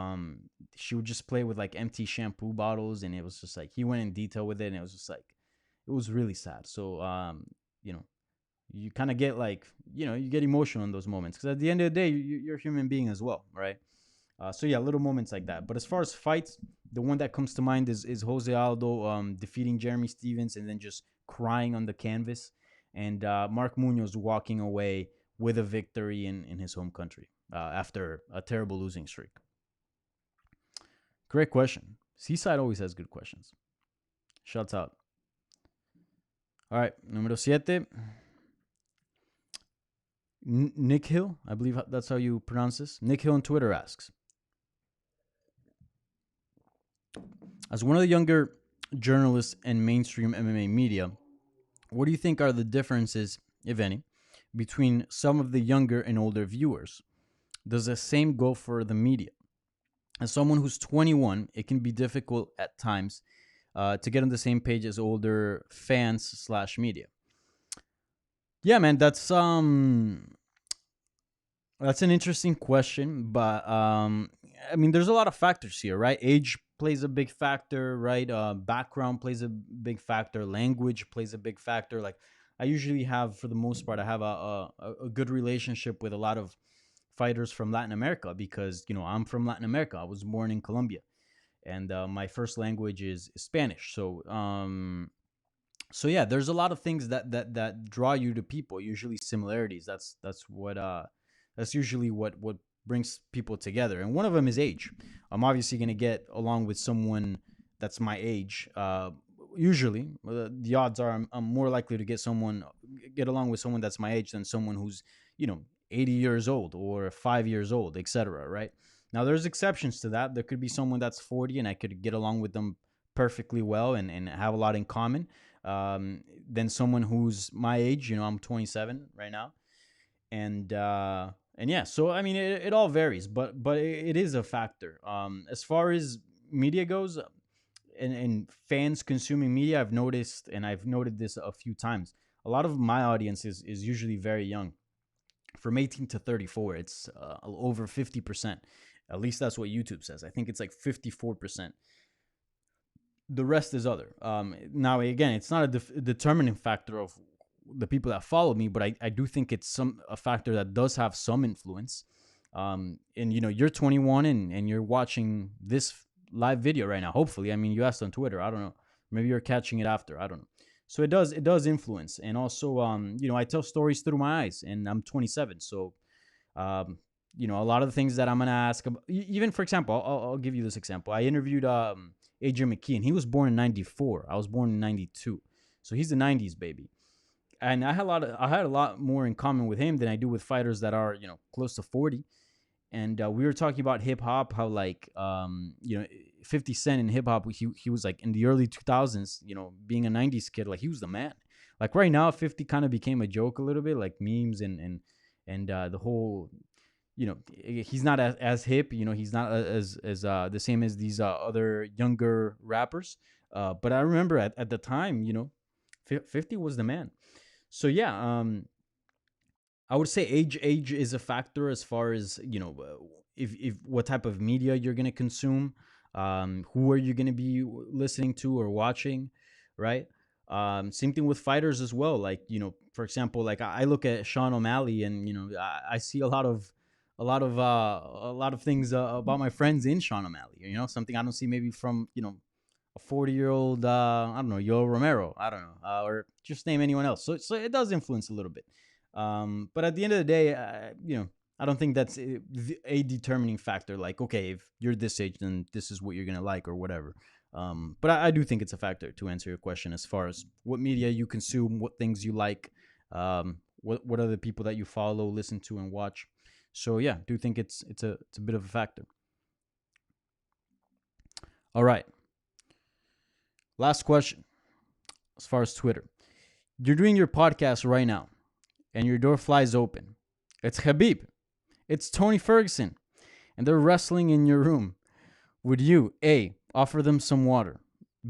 Speaker 1: she would just play with like empty shampoo bottles, and it was just like he went in detail with it, and it was just like it was really sad. So you kind of get like, you get emotional in those moments, because at the end of the day, you're a human being as well, right? So yeah, little moments like that. But as far as fights, the one that comes to mind is Jose Aldo defeating Jeremy Stevens and then just crying on the canvas, and Mark Munoz walking away with a victory in his home country after a terrible losing streak. Great question. Seaside always has good questions. Shouts out. All right, número 7. Nick Hill, I believe that's how you pronounce this. Nick Hill on Twitter asks, as one of the younger journalists and mainstream MMA media, what do you think are the differences, if any, between some of the younger and older viewers? Does the same go for the media? As someone who's 21, it can be difficult at times to get on the same page as older fans slash media. Yeah, man, that's an interesting question, but I mean, there's a lot of factors here, right? Age plays a big factor, right? Background plays a big factor. Language plays a big factor. Like, I usually have, for the most part, I have a good relationship with a lot of fighters from Latin America because I'm from Latin America. I was born in Colombia, and my first language is Spanish. So yeah, there's a lot of things that draw you to people. Usually similarities. That's usually what brings people together. And one of them is age. I'm obviously gonna get along with someone that's my age. Usually, the odds are I'm more likely to get along with someone that's my age than someone who's 80 years old or 5 years old, etc. Right? Now, there's exceptions to that. There could be someone that's 40 and I could get along with them perfectly well and have a lot in common. Than someone who's my age. I'm 27 right now, and yeah. So I mean, it all varies, but it is a factor. As far as media goes, and fans consuming media, I've noticed, and I've noted this a few times. A lot of my audience is usually very young, from 18 to 34. It's over 50%. At least that's what YouTube says. I think it's like 54%. The rest is other. Now, again, it's not a determining factor of the people that follow me, but I do think it's a factor that does have some influence. And you're 21 and you're watching this live video right now. Hopefully, I mean, you asked on Twitter. I don't know. Maybe you're catching it after. I don't know. So it does influence. And also, I tell stories through my eyes, and I'm 27. So, a lot of the things that I'm gonna ask, even for example, I'll give you this example. I interviewed Adrian McKeon. He was born in 94. I was born in 92. So he's a 90s baby. And I had a lot more in common with him than I do with fighters that are, close to 40. And we were talking about hip hop, how 50 Cent in hip hop, he was like in the early 2000s, being a 90s kid, like he was the man. Like right now, 50 kind of became a joke a little bit, like memes and the whole, he's not as hip, he's not as the same as these other younger rappers. But I remember at the time, 50 was the man. So yeah, I would say age is a factor as far as if what type of media you're gonna consume, who are you gonna be listening to or watching, right? Same thing with fighters as well. Like for example, like I look at Sean O'Malley, and I see a lot of things about my friends in Sean O'Malley. Something I don't see maybe from a 40-year-old, I don't know, Yoel Romero, I don't know, or just name anyone else. So it does influence a little bit. But at the end of the day, I don't think that's a determining factor. Like, okay, if you're this age, then this is what you're going to like or whatever. But I do think it's a factor to answer your question as far as what media you consume, what things you like, what are the people that you follow, listen to, and watch. So yeah, I do think it's a bit of a factor. All right. Last question as far as Twitter. You're doing your podcast right now, and your door flies open. It's Khabib. It's Tony Ferguson, and they're wrestling in your room. Would you, A, offer them some water,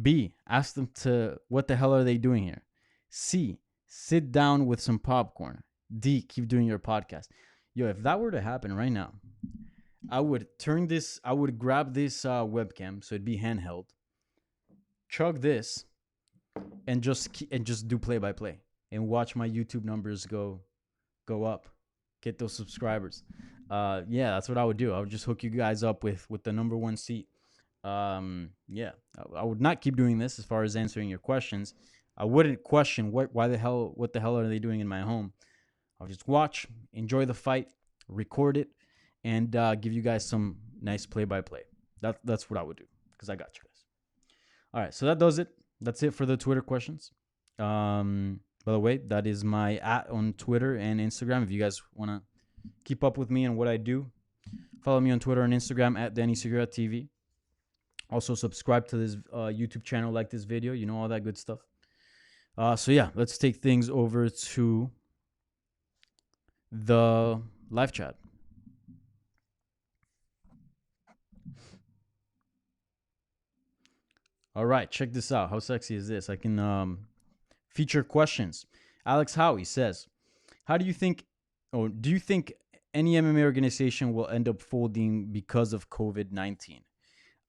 Speaker 1: B, ask them to what the hell are they doing here, C, sit down with some popcorn, D, keep doing your podcast? Yo, if that were to happen right now, I would grab this webcam, so it'd be handheld, chug this, and just do play by play and watch my YouTube numbers go up, get those subscribers. Yeah, that's what I would do. I would just hook you guys up with the number one seat. Yeah, I would not keep doing this as far as answering your questions. I wouldn't question what the hell are they doing in my home. I'll just watch, enjoy the fight, record it, and give you guys some nice play by play. That's what I would do, because I got you guys. All right, so that does it. That's it for the Twitter questions. By the way, that is my @ on Twitter and Instagram. If you guys want to keep up with me and what I do, follow me on Twitter and Instagram at Danny Segura TV. Also, subscribe to this YouTube channel, like this video, all that good stuff. So yeah, let's take things over to the live chat. All right, check this out. How sexy is this? I can feature questions. Alex Howie says, "How do you think, or do you think any MMA organization will end up folding because of COVID-19?"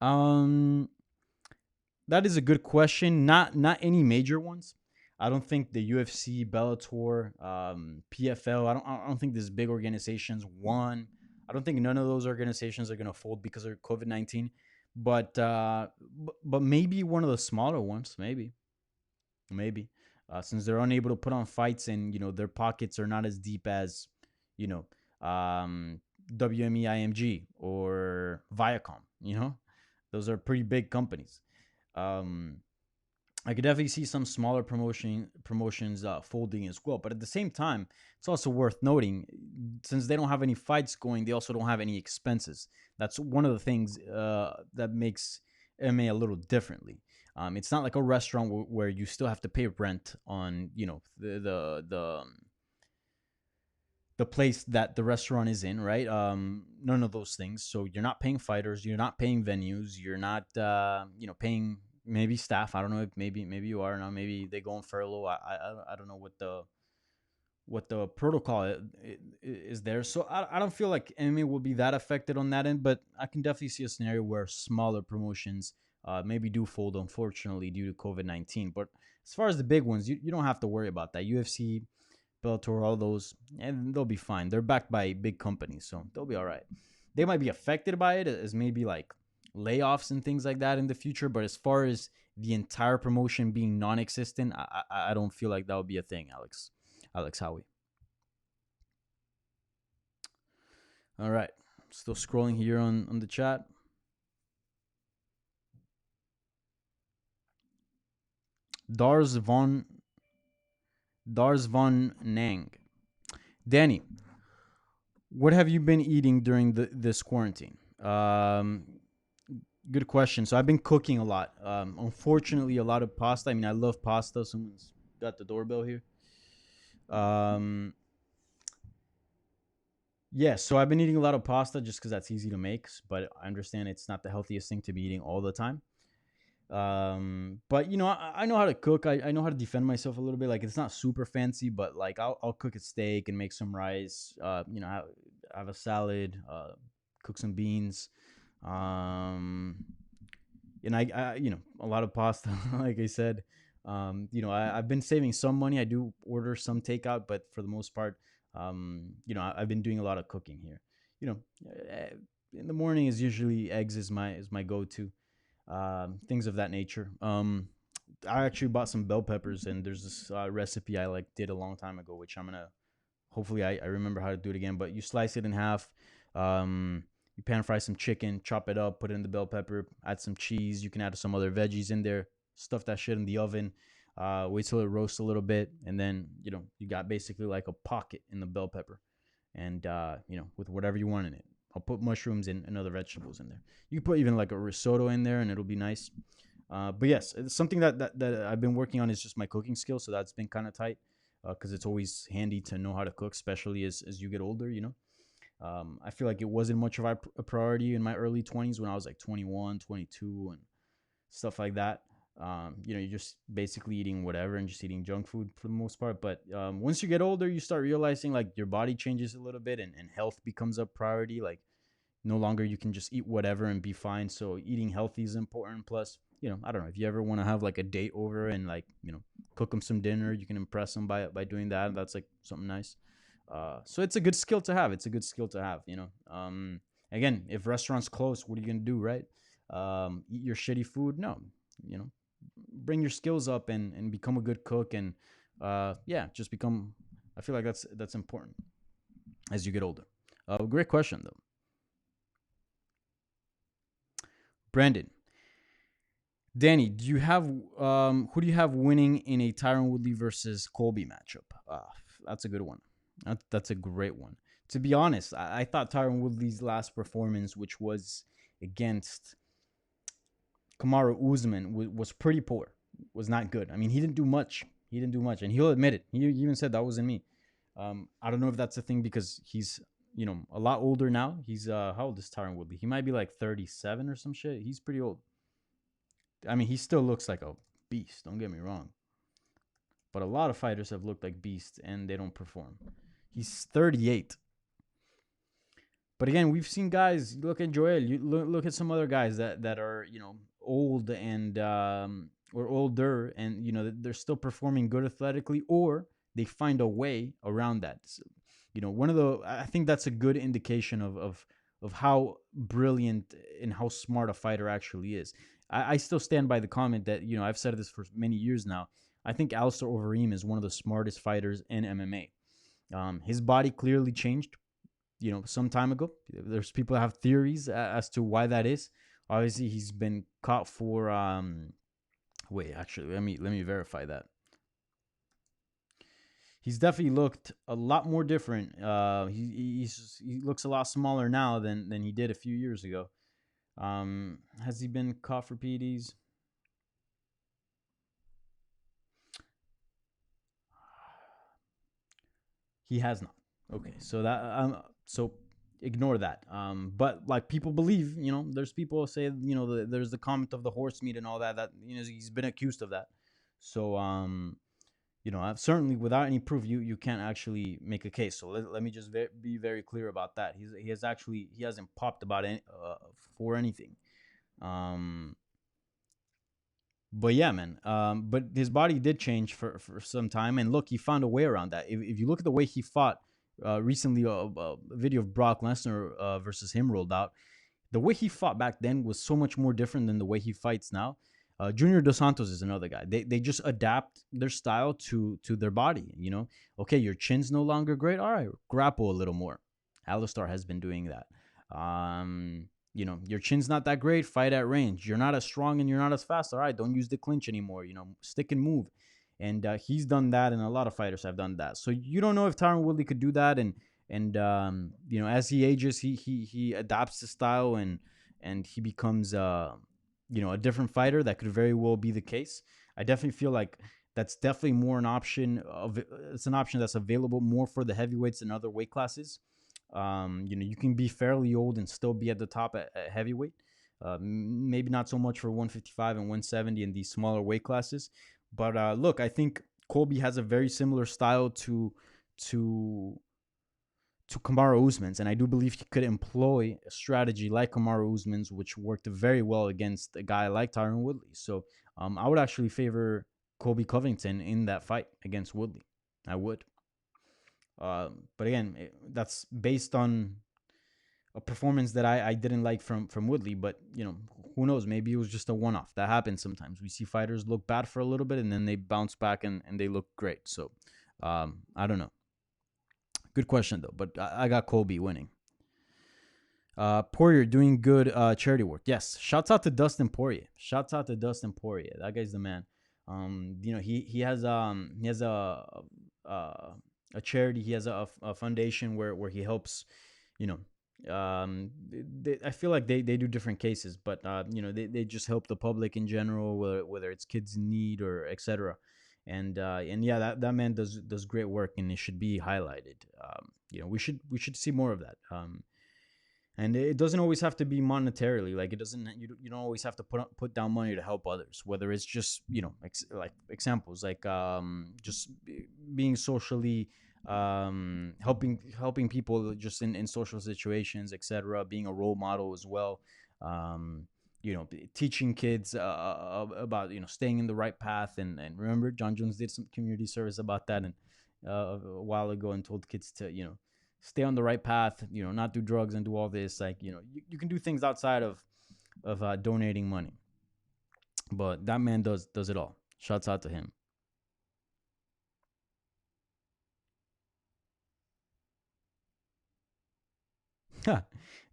Speaker 1: Um, that is a good question. Not any major ones. I don't think the UFC, Bellator, PFL. I don't think these big organizations. I don't think none of those organizations are gonna fold because of COVID-19. But maybe one of the smaller ones. Maybe since they're unable to put on fights and their pockets are not as deep as you know WME or Viacom. Those are pretty big companies. um I could definitely see some smaller promotions folding as well. But at the same time, it's also worth noting, since they don't have any fights going, they also don't have any expenses. That's one of the things that makes MMA a little differently. It's not like a restaurant where you still have to pay rent on the place that the restaurant is in, right? None of those things. So you're not paying fighters, you're not paying venues, you're not paying maybe staff. I don't know if maybe you are now. Maybe they go on furlough. I don't know what the protocol is there. So I don't feel like MMA will be that affected on that end, but I can definitely see a scenario where smaller promotions maybe do fold, unfortunately, due to COVID-19. But as far as the big ones, you don't have to worry about that. UFC, Bellator, all those, and they'll be fine. They're backed by big companies, so they'll be all right. They might be affected by it as maybe like layoffs and things like that in the future, but as far as the entire promotion being non-existent, I don't feel like that would be a thing, Alex Howie. All right, still scrolling here on the chat. Dars von Nang. Danny, what have you been eating during this quarantine? Good question. So I've been cooking a lot. Unfortunately, a lot of pasta. I mean, I love pasta. Someone's got the doorbell here. Yeah, so I've been eating a lot of pasta just because that's easy to make. But I understand it's not the healthiest thing to be eating all the time. But I know how to cook. I know how to defend myself a little bit. Like, it's not super fancy, but like I'll cook a steak and make some rice. Have a salad. Cook some beans. And I a lot of pasta, like I said. I've been saving some money. I do order some takeout, but for the most part, I've been doing a lot of cooking here. In the morning is usually eggs is my go-to, things of that nature. I actually bought some bell peppers, and there's this recipe I did a long time ago, which I'm gonna hopefully I remember how to do it again. But you slice it in half. You pan fry some chicken, chop it up, put it in the bell pepper, add some cheese. You can add some other veggies in there. Stuff that shit in the oven. Wait till it roasts a little bit, and then you got basically like a pocket in the bell pepper, and with whatever you want in it. I'll put mushrooms and other vegetables in there. You can put even like a risotto in there, and it'll be nice. But yes, it's something that I've been working on is just my cooking skills. So that's been kind of tight, because it's always handy to know how to cook, especially as you get older. I feel like it wasn't much of a priority in my early 20s when I was like 21, 22, and stuff like that. You're just basically eating whatever and just eating junk food for the most part. But once you get older, you start realizing like your body changes a little bit, and health becomes a priority. Like, no longer you can just eat whatever and be fine. So eating healthy is important. Plus, I don't know, if you ever want to have like a date over and cook them some dinner, you can impress them by doing that. That's like something nice. So it's a good skill to have. Again, if restaurants close, what are you gonna do, right? Eat your shitty food? No, bring your skills up and become a good cook, and just become. I feel like that's important as you get older. Great question though, Brandon. Danny, do you have who do you have winning in a Tyron Woodley versus Colby matchup? That's a good one. That's a great one. To be honest, I thought Tyron Woodley's last performance, which was against Kamaru Usman, was pretty poor. Was not good. I mean, he didn't do much. He didn't do much, and he'll admit it. He even said that wasn't me. I don't know if that's a thing because he's a lot older now. He's how old is Tyron Woodley? He might be like 37 or some shit. He's pretty old. I mean, he still looks like a beast. Don't get me wrong. But a lot of fighters have looked like beasts and they don't perform. He's 38. But again, we've seen guys. Look at Joel. You look at some other guys that are old and or older, and they're still performing good athletically, or they find a way around that. So, one of the I think that's a good indication of how brilliant and how smart a fighter actually is. I still stand by the comment that I've said this for many years now. I think Alistair Overeem is one of the smartest fighters in MMA. His body clearly changed some time ago. There's people that have theories as to why that is. Obviously, he's been caught for wait, actually, let me verify that. He's definitely looked a lot more different. He looks a lot smaller now than he did a few years ago. Has he been caught for PEDs? He has not. Okay, so ignore that. But like people believe, there's people say, there's the comment of the horse meat and all that. That he's been accused of that. So I've certainly without any proof, you can't actually make a case. So let me just be very clear about that. He hasn't popped about for anything. But yeah, man. But his body did change for some time, and look, he found a way around that. If you look at the way he fought recently, a video of Brock Lesnar versus him rolled out. The way he fought back then was so much more different than the way he fights now. Junior Dos Santos is another guy. They just adapt their style to their body. Okay, your chin's no longer great. All right, grapple a little more. Alistar has been doing that. Your chin's not that great. Fight at range. You're not as strong and you're not as fast. All right, don't use the clinch anymore. Stick and move. And he's done that, and a lot of fighters have done that. So you don't know if Tyron Woodley could do that, and as he ages, he adapts his style and he becomes a different fighter. That could very well be the case. I definitely feel like that's definitely more an option it's an option that's available more for the heavyweights than other weight classes. You can be fairly old and still be at the top at heavyweight. Maybe not so much for 155 and 170 in these smaller weight classes. But look, I think Colby has a very similar style to Kamaru Usman's, and I do believe he could employ a strategy like Kamaru Usman's, which worked very well against a guy like Tyron Woodley. So I would actually favor Colby Covington in that fight against Woodley. I would. But again, that's based on a performance that I didn't like from Woodley. But who knows? Maybe it was just a one-off. That happens sometimes. We see fighters look bad for a little bit and then they bounce back and they look great. So I don't know. Good question though. But I got Colby winning. Poirier doing good charity work. Yes. Shouts out to Dustin Poirier. That guy's the man. He has a charity. He has a foundation where he helps. I feel like they do different cases, but they just help the public in general, whether it's kids in need or etc. And yeah, that man does great work, and it should be highlighted. We should see more of that. And it doesn't always have to be monetarily. Like it doesn't. You don't always have to put down money to help others. Whether it's just like examples, like just being socially helping people just in social situations, etc. Being a role model as well. Teaching kids about staying in the right path. And remember, John Jones did some community service about that and a while ago and told kids to stay on the right path, not do drugs and do all this. Like, you can do things outside of donating money. But that man does it all. Shouts out to him.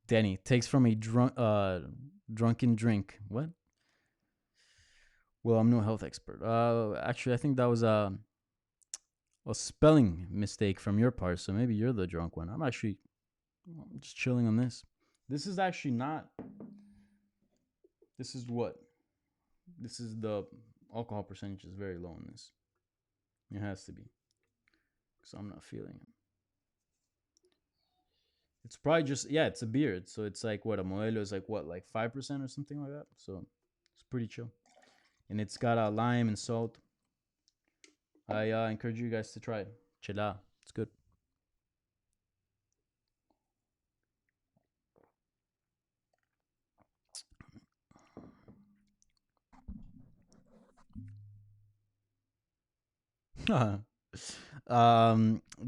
Speaker 1: Danny takes from a drunken drink. What? Well, I'm no health expert. Actually, I think that was a spelling mistake from your part. So maybe you're the drunk one. I'm just chilling on this. This is actually not. This is what. This is the alcohol percentage is very low in this. It has to be. So I'm not feeling it. It's probably just it's a beer. So it's like what a modelo is like what like 5% or something like that. So it's pretty chill, and it's got lime and salt. I encourage you guys to try it. Chila, it's good.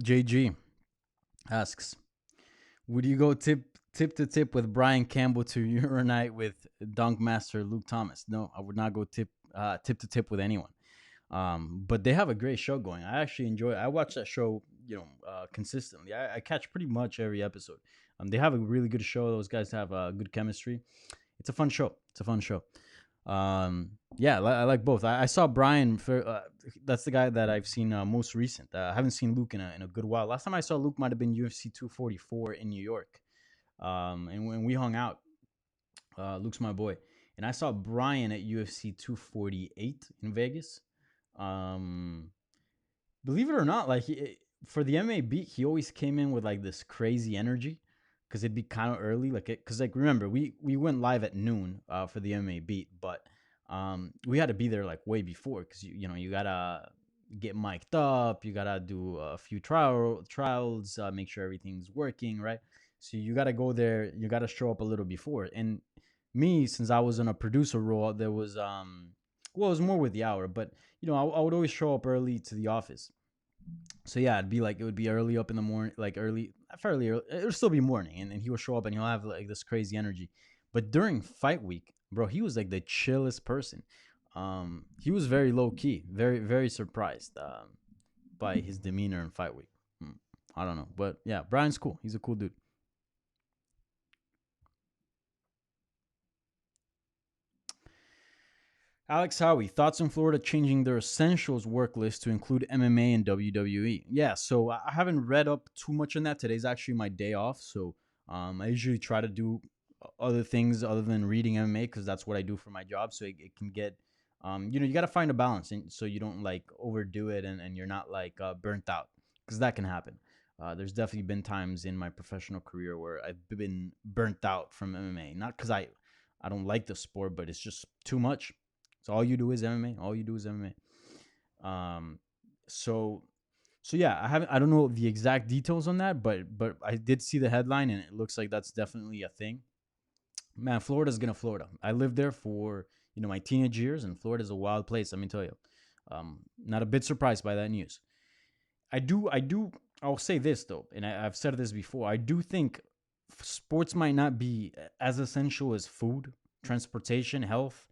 Speaker 1: JG asks, would you go tip to tip with Brian Campbell to urinate with Donk Master Luke Thomas? No, I would not go tip to tip with anyone. But they have a great show going. I actually enjoy it. I watch that show, consistently. I catch pretty much every episode. They have a really good show. Those guys have good chemistry. It's a fun show. It's a fun show. Yeah, I like both. I saw Brian for that's the guy that I've seen most recent. I haven't seen Luke in a good while. Last time I saw Luke might have been UFC 244 in New York. And when we hung out, Luke's my boy, and I saw Brian at UFC 248 in Vegas. Um, Believe it or not, like for the MMA beat, he always came in with like this crazy energy because it'd be kind of early, like because like remember we went live at noon for the MMA beat, but we had to be there like way before because you gotta get mic'd up, you gotta do a few trials, make sure everything's working right. So you gotta go there, you gotta show up a little before. And me, since I was in a producer role, there was well, it was more with the hour, but I would always show up early to the office. So yeah, it would be early up in the morning, like early, fairly early. It would still be morning, and he'll show up and he'll have like this crazy energy. But during fight week, bro, he was like the chillest person. He was very low key, very very surprised by his demeanor in fight week. I don't know, but yeah, Brian's cool. He's a cool dude. Alex Howie, thoughts on Florida changing their essentials work list to include MMA and WWE? Yeah, so I haven't read up too much on that. Today's actually my day off, so I usually try to do other things other than reading MMA because that's what I do for my job. So it can get, you got to find a balance, and so you don't like overdo it and you're not like burnt out because that can happen. There's definitely been times in my professional career where I've been burnt out from MMA, not because I don't like the sport, but it's just too much. So all you do is MMA. All you do is MMA. So yeah, I don't know the exact details on that, but I did see the headline and it looks like that's definitely a thing. Man, Florida's gonna Florida. I lived there for my teenage years, and Florida's a wild place. Let me tell you. Not a bit surprised by that news. I do. I'll say this though, and I've said this before. I do think sports might not be as essential as food, transportation, health,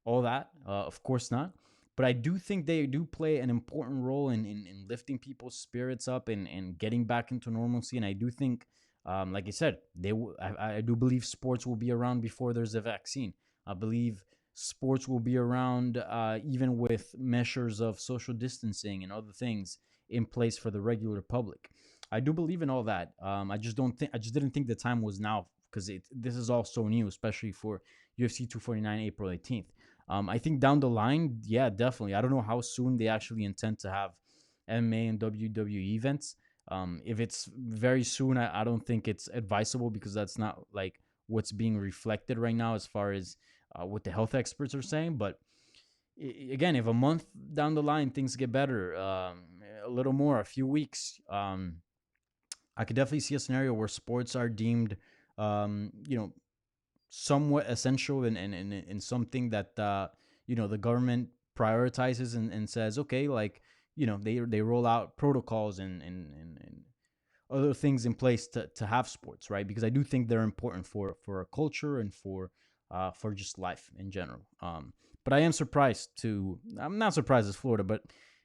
Speaker 1: all that. Of course not. But I do think they do play an important role in lifting people's spirits up and getting back into normalcy. And I do think, like I said, I do believe sports will be around before there's a vaccine. I believe sports will be around even with measures of social distancing and other things in place for the regular public. I do believe in all that. I just didn't think the time was now because this is all so new, especially for UFC 249 April 18th. I think down the line, yeah, definitely. I don't know how soon they actually intend to have MMA and WWE events. If it's very soon, I don't think it's advisable because that's not like what's being reflected right now as far as what the health experts are saying. But again, if a month down the line things get better, a little more, a few weeks, I could definitely see a scenario where sports are deemed, um, you know, somewhat essential and something that the government prioritizes and says okay, like they roll out protocols and other things in place to have sports, right? Because I do think they're important for a culture and for just life in general. But I'm not surprised as Florida, but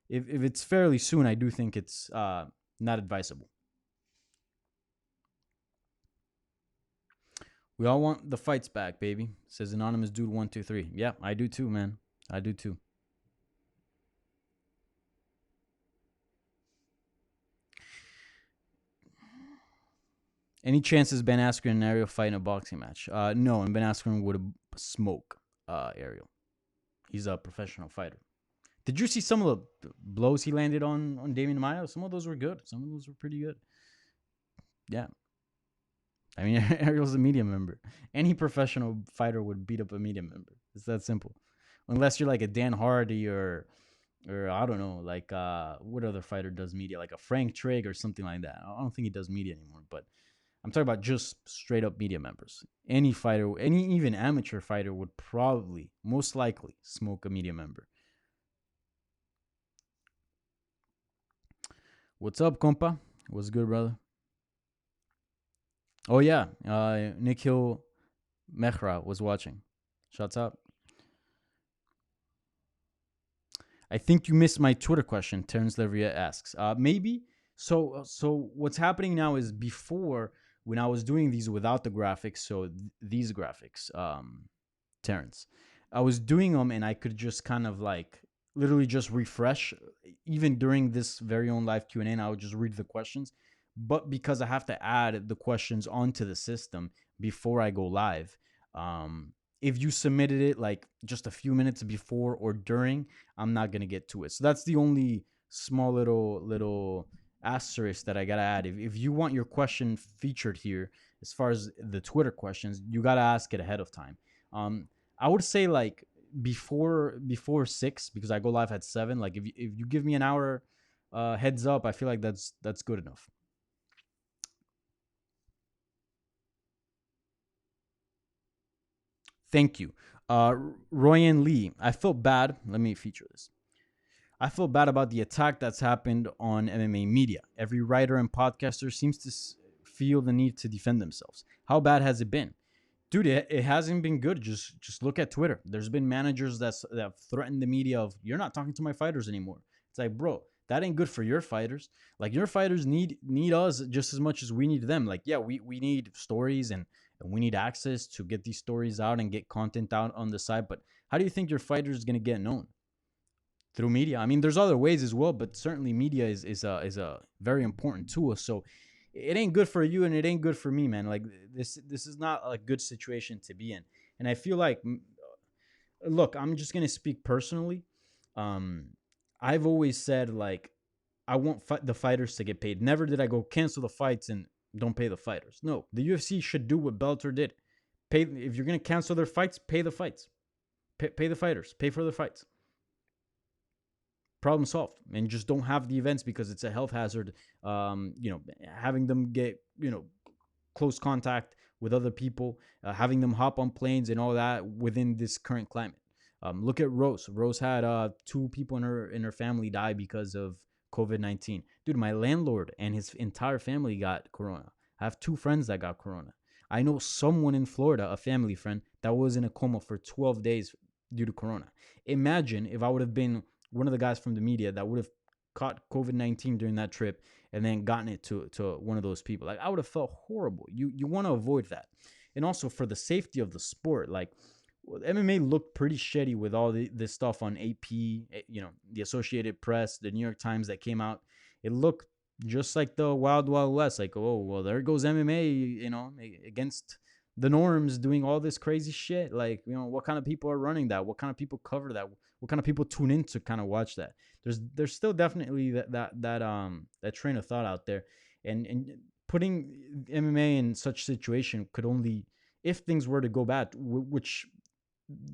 Speaker 1: if it's fairly soon, I do think it's not advisable. We all want the fights back, baby. Says anonymous dude 123. Yeah, I do too, man. I do too. Any chances Ben Askren and Ariel fight in a boxing match? No, and Ben Askren would smoke Ariel. He's a professional fighter. Did you see some of the blows he landed on Damian Maia? Some of those were good. Some of those were pretty good. Yeah. I mean, Ariel's a media member. Any professional fighter would beat up a media member. It's that simple. Unless you're like a Dan Hardy or I don't know, like what other fighter does media? Like a Frank Trigg or something like that. I don't think he does media anymore, but I'm talking about just straight up media members. Any fighter, any even amateur fighter would probably, most likely, smoke a media member. What's up, compa? What's good, brother? Oh, yeah. Nikhil Mehra was watching. Shouts out. I think you missed my Twitter question, Terrence Levrier asks. Maybe. So what's happening now is before, when I was doing these without the graphics, so these graphics, Terrence, I was doing them and I could just kind of like literally just refresh even during this very own live Q&A, and I would just read the questions. But because I have to add the questions onto the system before I go live, if you submitted it like just a few minutes before or during, I'm not gonna get to it. So that's the only small little asterisk that I gotta add. If you want your question featured here, as far as the Twitter questions, you gotta ask it ahead of time. I would say like before 6, because I go live at 7. Like if you give me an hour heads up, I feel like that's good enough. Thank you. Royan Lee, I felt bad. Let me feature this. I feel bad about the attack that's happened on MMA media. Every writer and podcaster seems to feel the need to defend themselves. How bad has it been? Dude, it hasn't been good. Just look at Twitter. There's been managers that have threatened the media of, you're not talking to my fighters anymore. It's like, bro, that ain't good for your fighters. Like, your fighters need us just as much as we need them. Like, yeah, we need stories and we need access to get these stories out and get content out on the side. But how do you think your fighter is going to get known? Through media. I mean, there's other ways as well, but certainly media is a very important tool. So it ain't good for you and it ain't good for me, man. Like, this is not a good situation to be in. And I feel like, look, I'm just gonna speak personally. I've always said, like, I want the fighters to get paid. Never did I go cancel the fights and don't pay the fighters. No, the UFC should do what Bellator did. Pay, if you're gonna cancel their fights, pay the fights. Pay the fighters. Pay for the fights. Problem solved. And just don't have the events because it's a health hazard. Having them get close contact with other people, having them hop on planes and all that within this current climate. Look at Rose. Rose had 2 people in her family die because of COVID-19. Dude, my landlord and his entire family got corona. I have 2 friends that got corona. I know someone in Florida, a family friend, that was in a coma for 12 days due to corona. Imagine if I would have been one of the guys from the media that would have caught COVID-19 during that trip and then gotten it to one of those people. Like, I would have felt horrible. You want to avoid that. And also for the safety of the sport, like, MMA looked pretty shitty with all this stuff on AP, the Associated Press, the New York Times that came out. It looked just like the Wild Wild West. Like, oh, well, there goes MMA, against the norms, doing all this crazy shit. Like, what kind of people are running that? What kind of people cover that? What kind of people tune in to kind of watch that? There's still definitely that train of thought out there, and putting MMA in such situation could only, if things were to go bad, which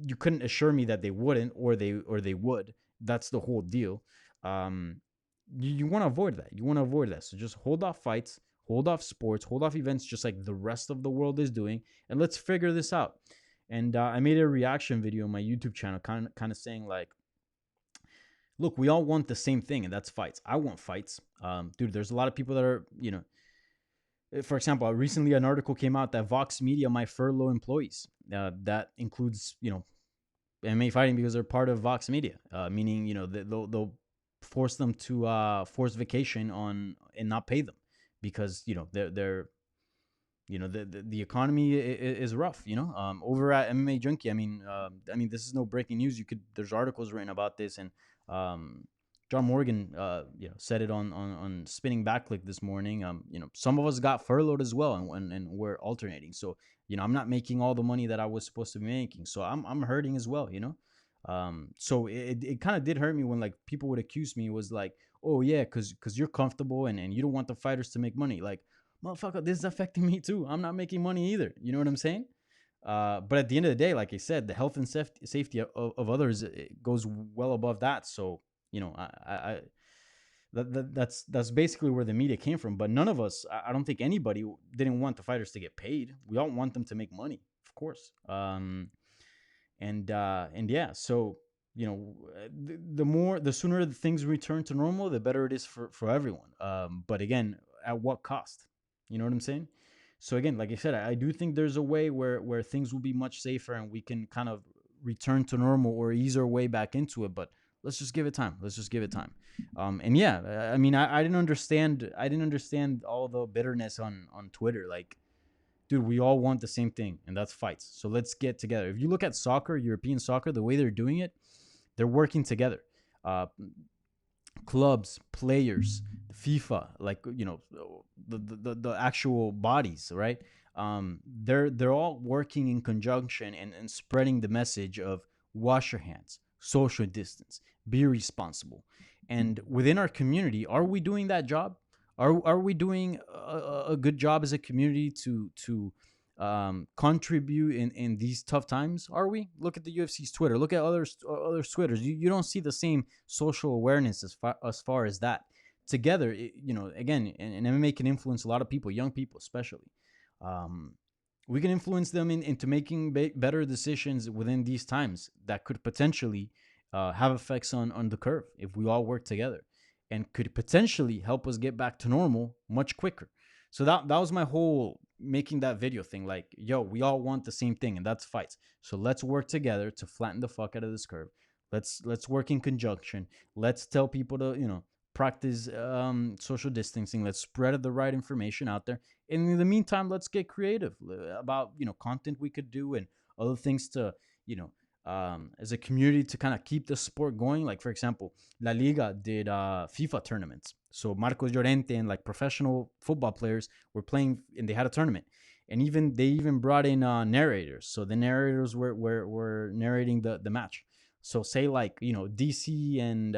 Speaker 1: you couldn't assure me that they wouldn't, or they would. That's the whole deal. You want to avoid that. You want to avoid that. So just hold off fights, hold off sports, hold off events, just like the rest of the world is doing, and let's figure this out. And I made a reaction video on my YouTube channel, kind of saying, like, look, we all want the same thing, and that's fights. I want fights. Dude, there's a lot of people that are, for example, recently an article came out that Vox Media might furlough employees. That includes, MMA fighting, because they're part of Vox Media, meaning, they'll force them to force vacation on and not pay them because, they're the economy is rough. Over at MMA Junkie, I mean, this is no breaking news. There's articles written about this, and John Morgan, said it on Spinning Backlick this morning. Some of us got furloughed as well, and we're alternating. So I'm not making all the money that I was supposed to be making, so I'm hurting as well. So it kind of did hurt me when like people would accuse me. It was like, oh yeah, because you're comfortable and you don't want the fighters to make money. Like, motherfucker, this is affecting me too. I'm not making money either. You know what I'm saying? But at the end of the day, like I said, the health and safety of others, it goes well above that. So that's basically where the media came from. But none of us, I don't think anybody didn't want the fighters to get paid. We all want them to make money, of course. And yeah, so the sooner the things return to normal, the better it is for everyone. But again, at what cost? You know what I'm saying? So again, like I said, I do think there's a way where things will be much safer and we can kind of return to normal or ease our way back into it. But let's just give it time. And yeah, I mean, I didn't understand all the bitterness on Twitter. Like, dude, we all want the same thing, and that's fights. So let's get together. If you look at soccer, European soccer, the way they're doing it, they're working together. Clubs, players, FIFA, like the actual bodies, right? They're all working in conjunction and spreading the message of wash your hands, social distance, be responsible. And within our community, are we doing that job? Are we doing a good job as a community to contribute in these tough times? Are we? Look at the UFC's Twitter. Look at other Twitters. You don't see the same social awareness as far as that. Together, again, and MMA can influence a lot of people, young people especially. We can influence them into making better decisions within these times that could potentially have effects on the curve if we all work together, and could potentially help us get back to normal much quicker. So that was my whole making that video thing. Like, yo, we all want the same thing, and that's fights. So let's work together to flatten the fuck out of this curve. Let's work in conjunction. Let's tell people to practice social distancing. Let's spread the right information out there. And in the meantime, let's get creative about content we could do and other things to as a community to kind of keep the sport going. Like, for example, La Liga did FIFA tournaments. So Marcos Llorente and like professional football players were playing, and they had a tournament. And they even brought in narrators. So the narrators were narrating the match. So say like DC and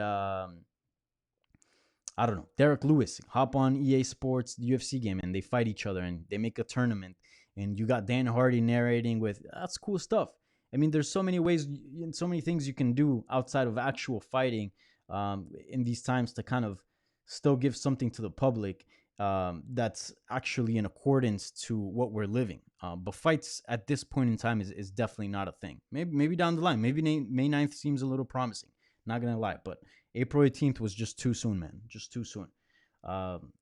Speaker 1: I don't know, Derek Lewis hop on EA Sports the UFC game and they fight each other and they make a tournament. And you got Dan Hardy narrating with that's cool stuff. I mean, there's so many ways, so many things you can do outside of actual fighting in these times to kind of still give something to the public that's actually in accordance to what we're living. But fights at this point in time is definitely not a thing. Maybe down the line, maybe May 9th seems a little promising. Not going to lie, but April 18th was just too soon, man. Just too soon.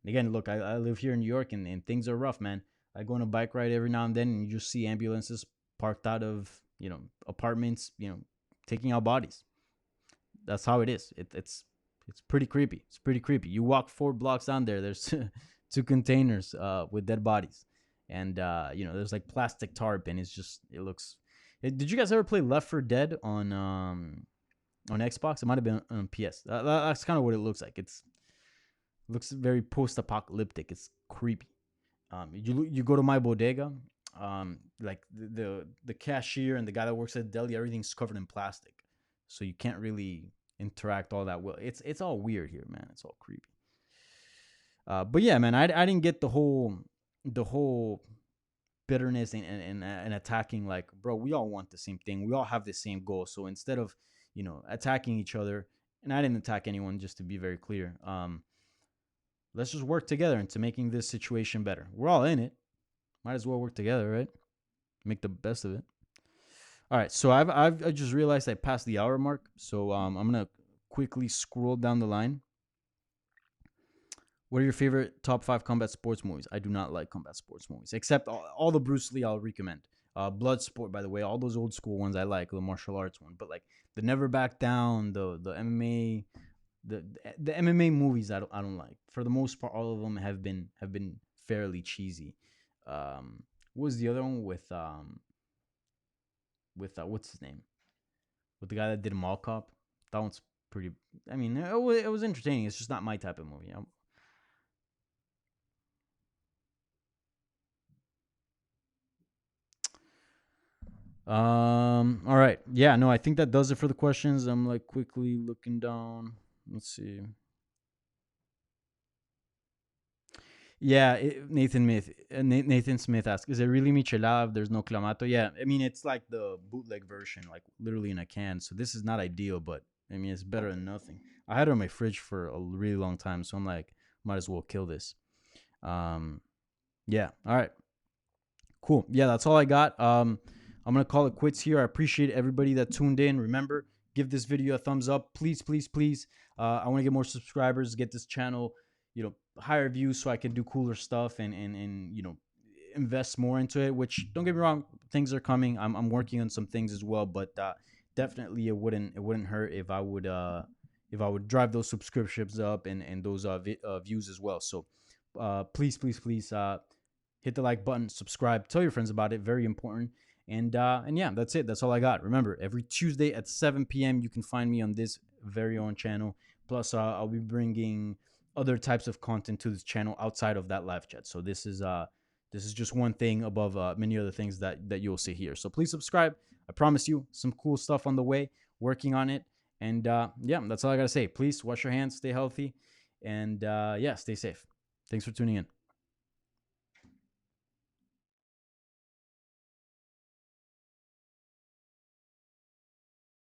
Speaker 1: Again, look, I live here in New York and things are rough, man. I go on a bike ride every now and then and you just see ambulances parked out of apartments, taking out bodies. That's how it is. It's pretty creepy. It's pretty creepy. You walk 4 blocks down there, there's 2 containers with dead bodies, and there's like plastic tarp, and it looks. Did you guys ever play Left 4 Dead on Xbox? It might have been on PS. That's kind of what it looks like. It looks very post-apocalyptic. It's creepy. You go to my bodega. Like the cashier and the guy that works at the deli, everything's covered in plastic, so you can't really interact all that well. It's all weird here, man. It's all creepy. But yeah, man, I didn't get the whole bitterness and attacking. Like, bro, we all want the same thing. We all have the same goal. So instead of attacking each other, and I didn't attack anyone, just to be very clear. Let's just work together into making this situation better. We're all in it. Might as well work together, right? Make the best of it. All right, so I just realized I passed the hour mark, so I'm gonna quickly scroll down the line. What are your favorite top 5 combat sports movies? I do not like combat sports movies, except all the Bruce Lee I'll recommend. Bloodsport, by the way, all those old school ones I like, the martial arts one, but like the Never Back Down, the MMA, the MMA movies I don't like. For the most part, all of them have been fairly cheesy. what was the other one with what's his name, with the guy that did Mall Cop. That one's pretty. I mean, it was entertaining. It's just not my type of movie. All right. Yeah. No, I think that does it for the questions. I'm like quickly looking down. Let's see. Yeah, Nathan Smith asks, "Is it really michelada if there's no clamato?" Yeah, I mean it's like the bootleg version, like literally in a can. So this is not ideal, but I mean it's better than nothing. I had it on my fridge for a really long time, so I'm like, might as well kill this. Yeah. All right. Cool. Yeah, that's all I got. I'm gonna call it quits here. I appreciate everybody that tuned in. Remember, give this video a thumbs up, please, please, please. I want to get more subscribers, get this channel, higher views, so I can do cooler stuff and invest more into it. Which, don't get me wrong, things are coming. I'm working on some things as well, but definitely it wouldn't hurt if I would drive those subscriptions up and those views as well. So please, please, please hit the like button, subscribe, tell your friends about it. Very important. And yeah, that's it. That's all I got. Remember, every Tuesday at 7 p.m. you can find me on this very own channel. Plus, I'll be bringing other types of content to this channel outside of that live chat. So this is just one thing above many other things that you'll see here. So please subscribe. I promise you some cool stuff on the way. Working on it. And yeah, that's all I gotta say. Please wash your hands, stay healthy, and yeah, stay safe. Thanks for tuning in.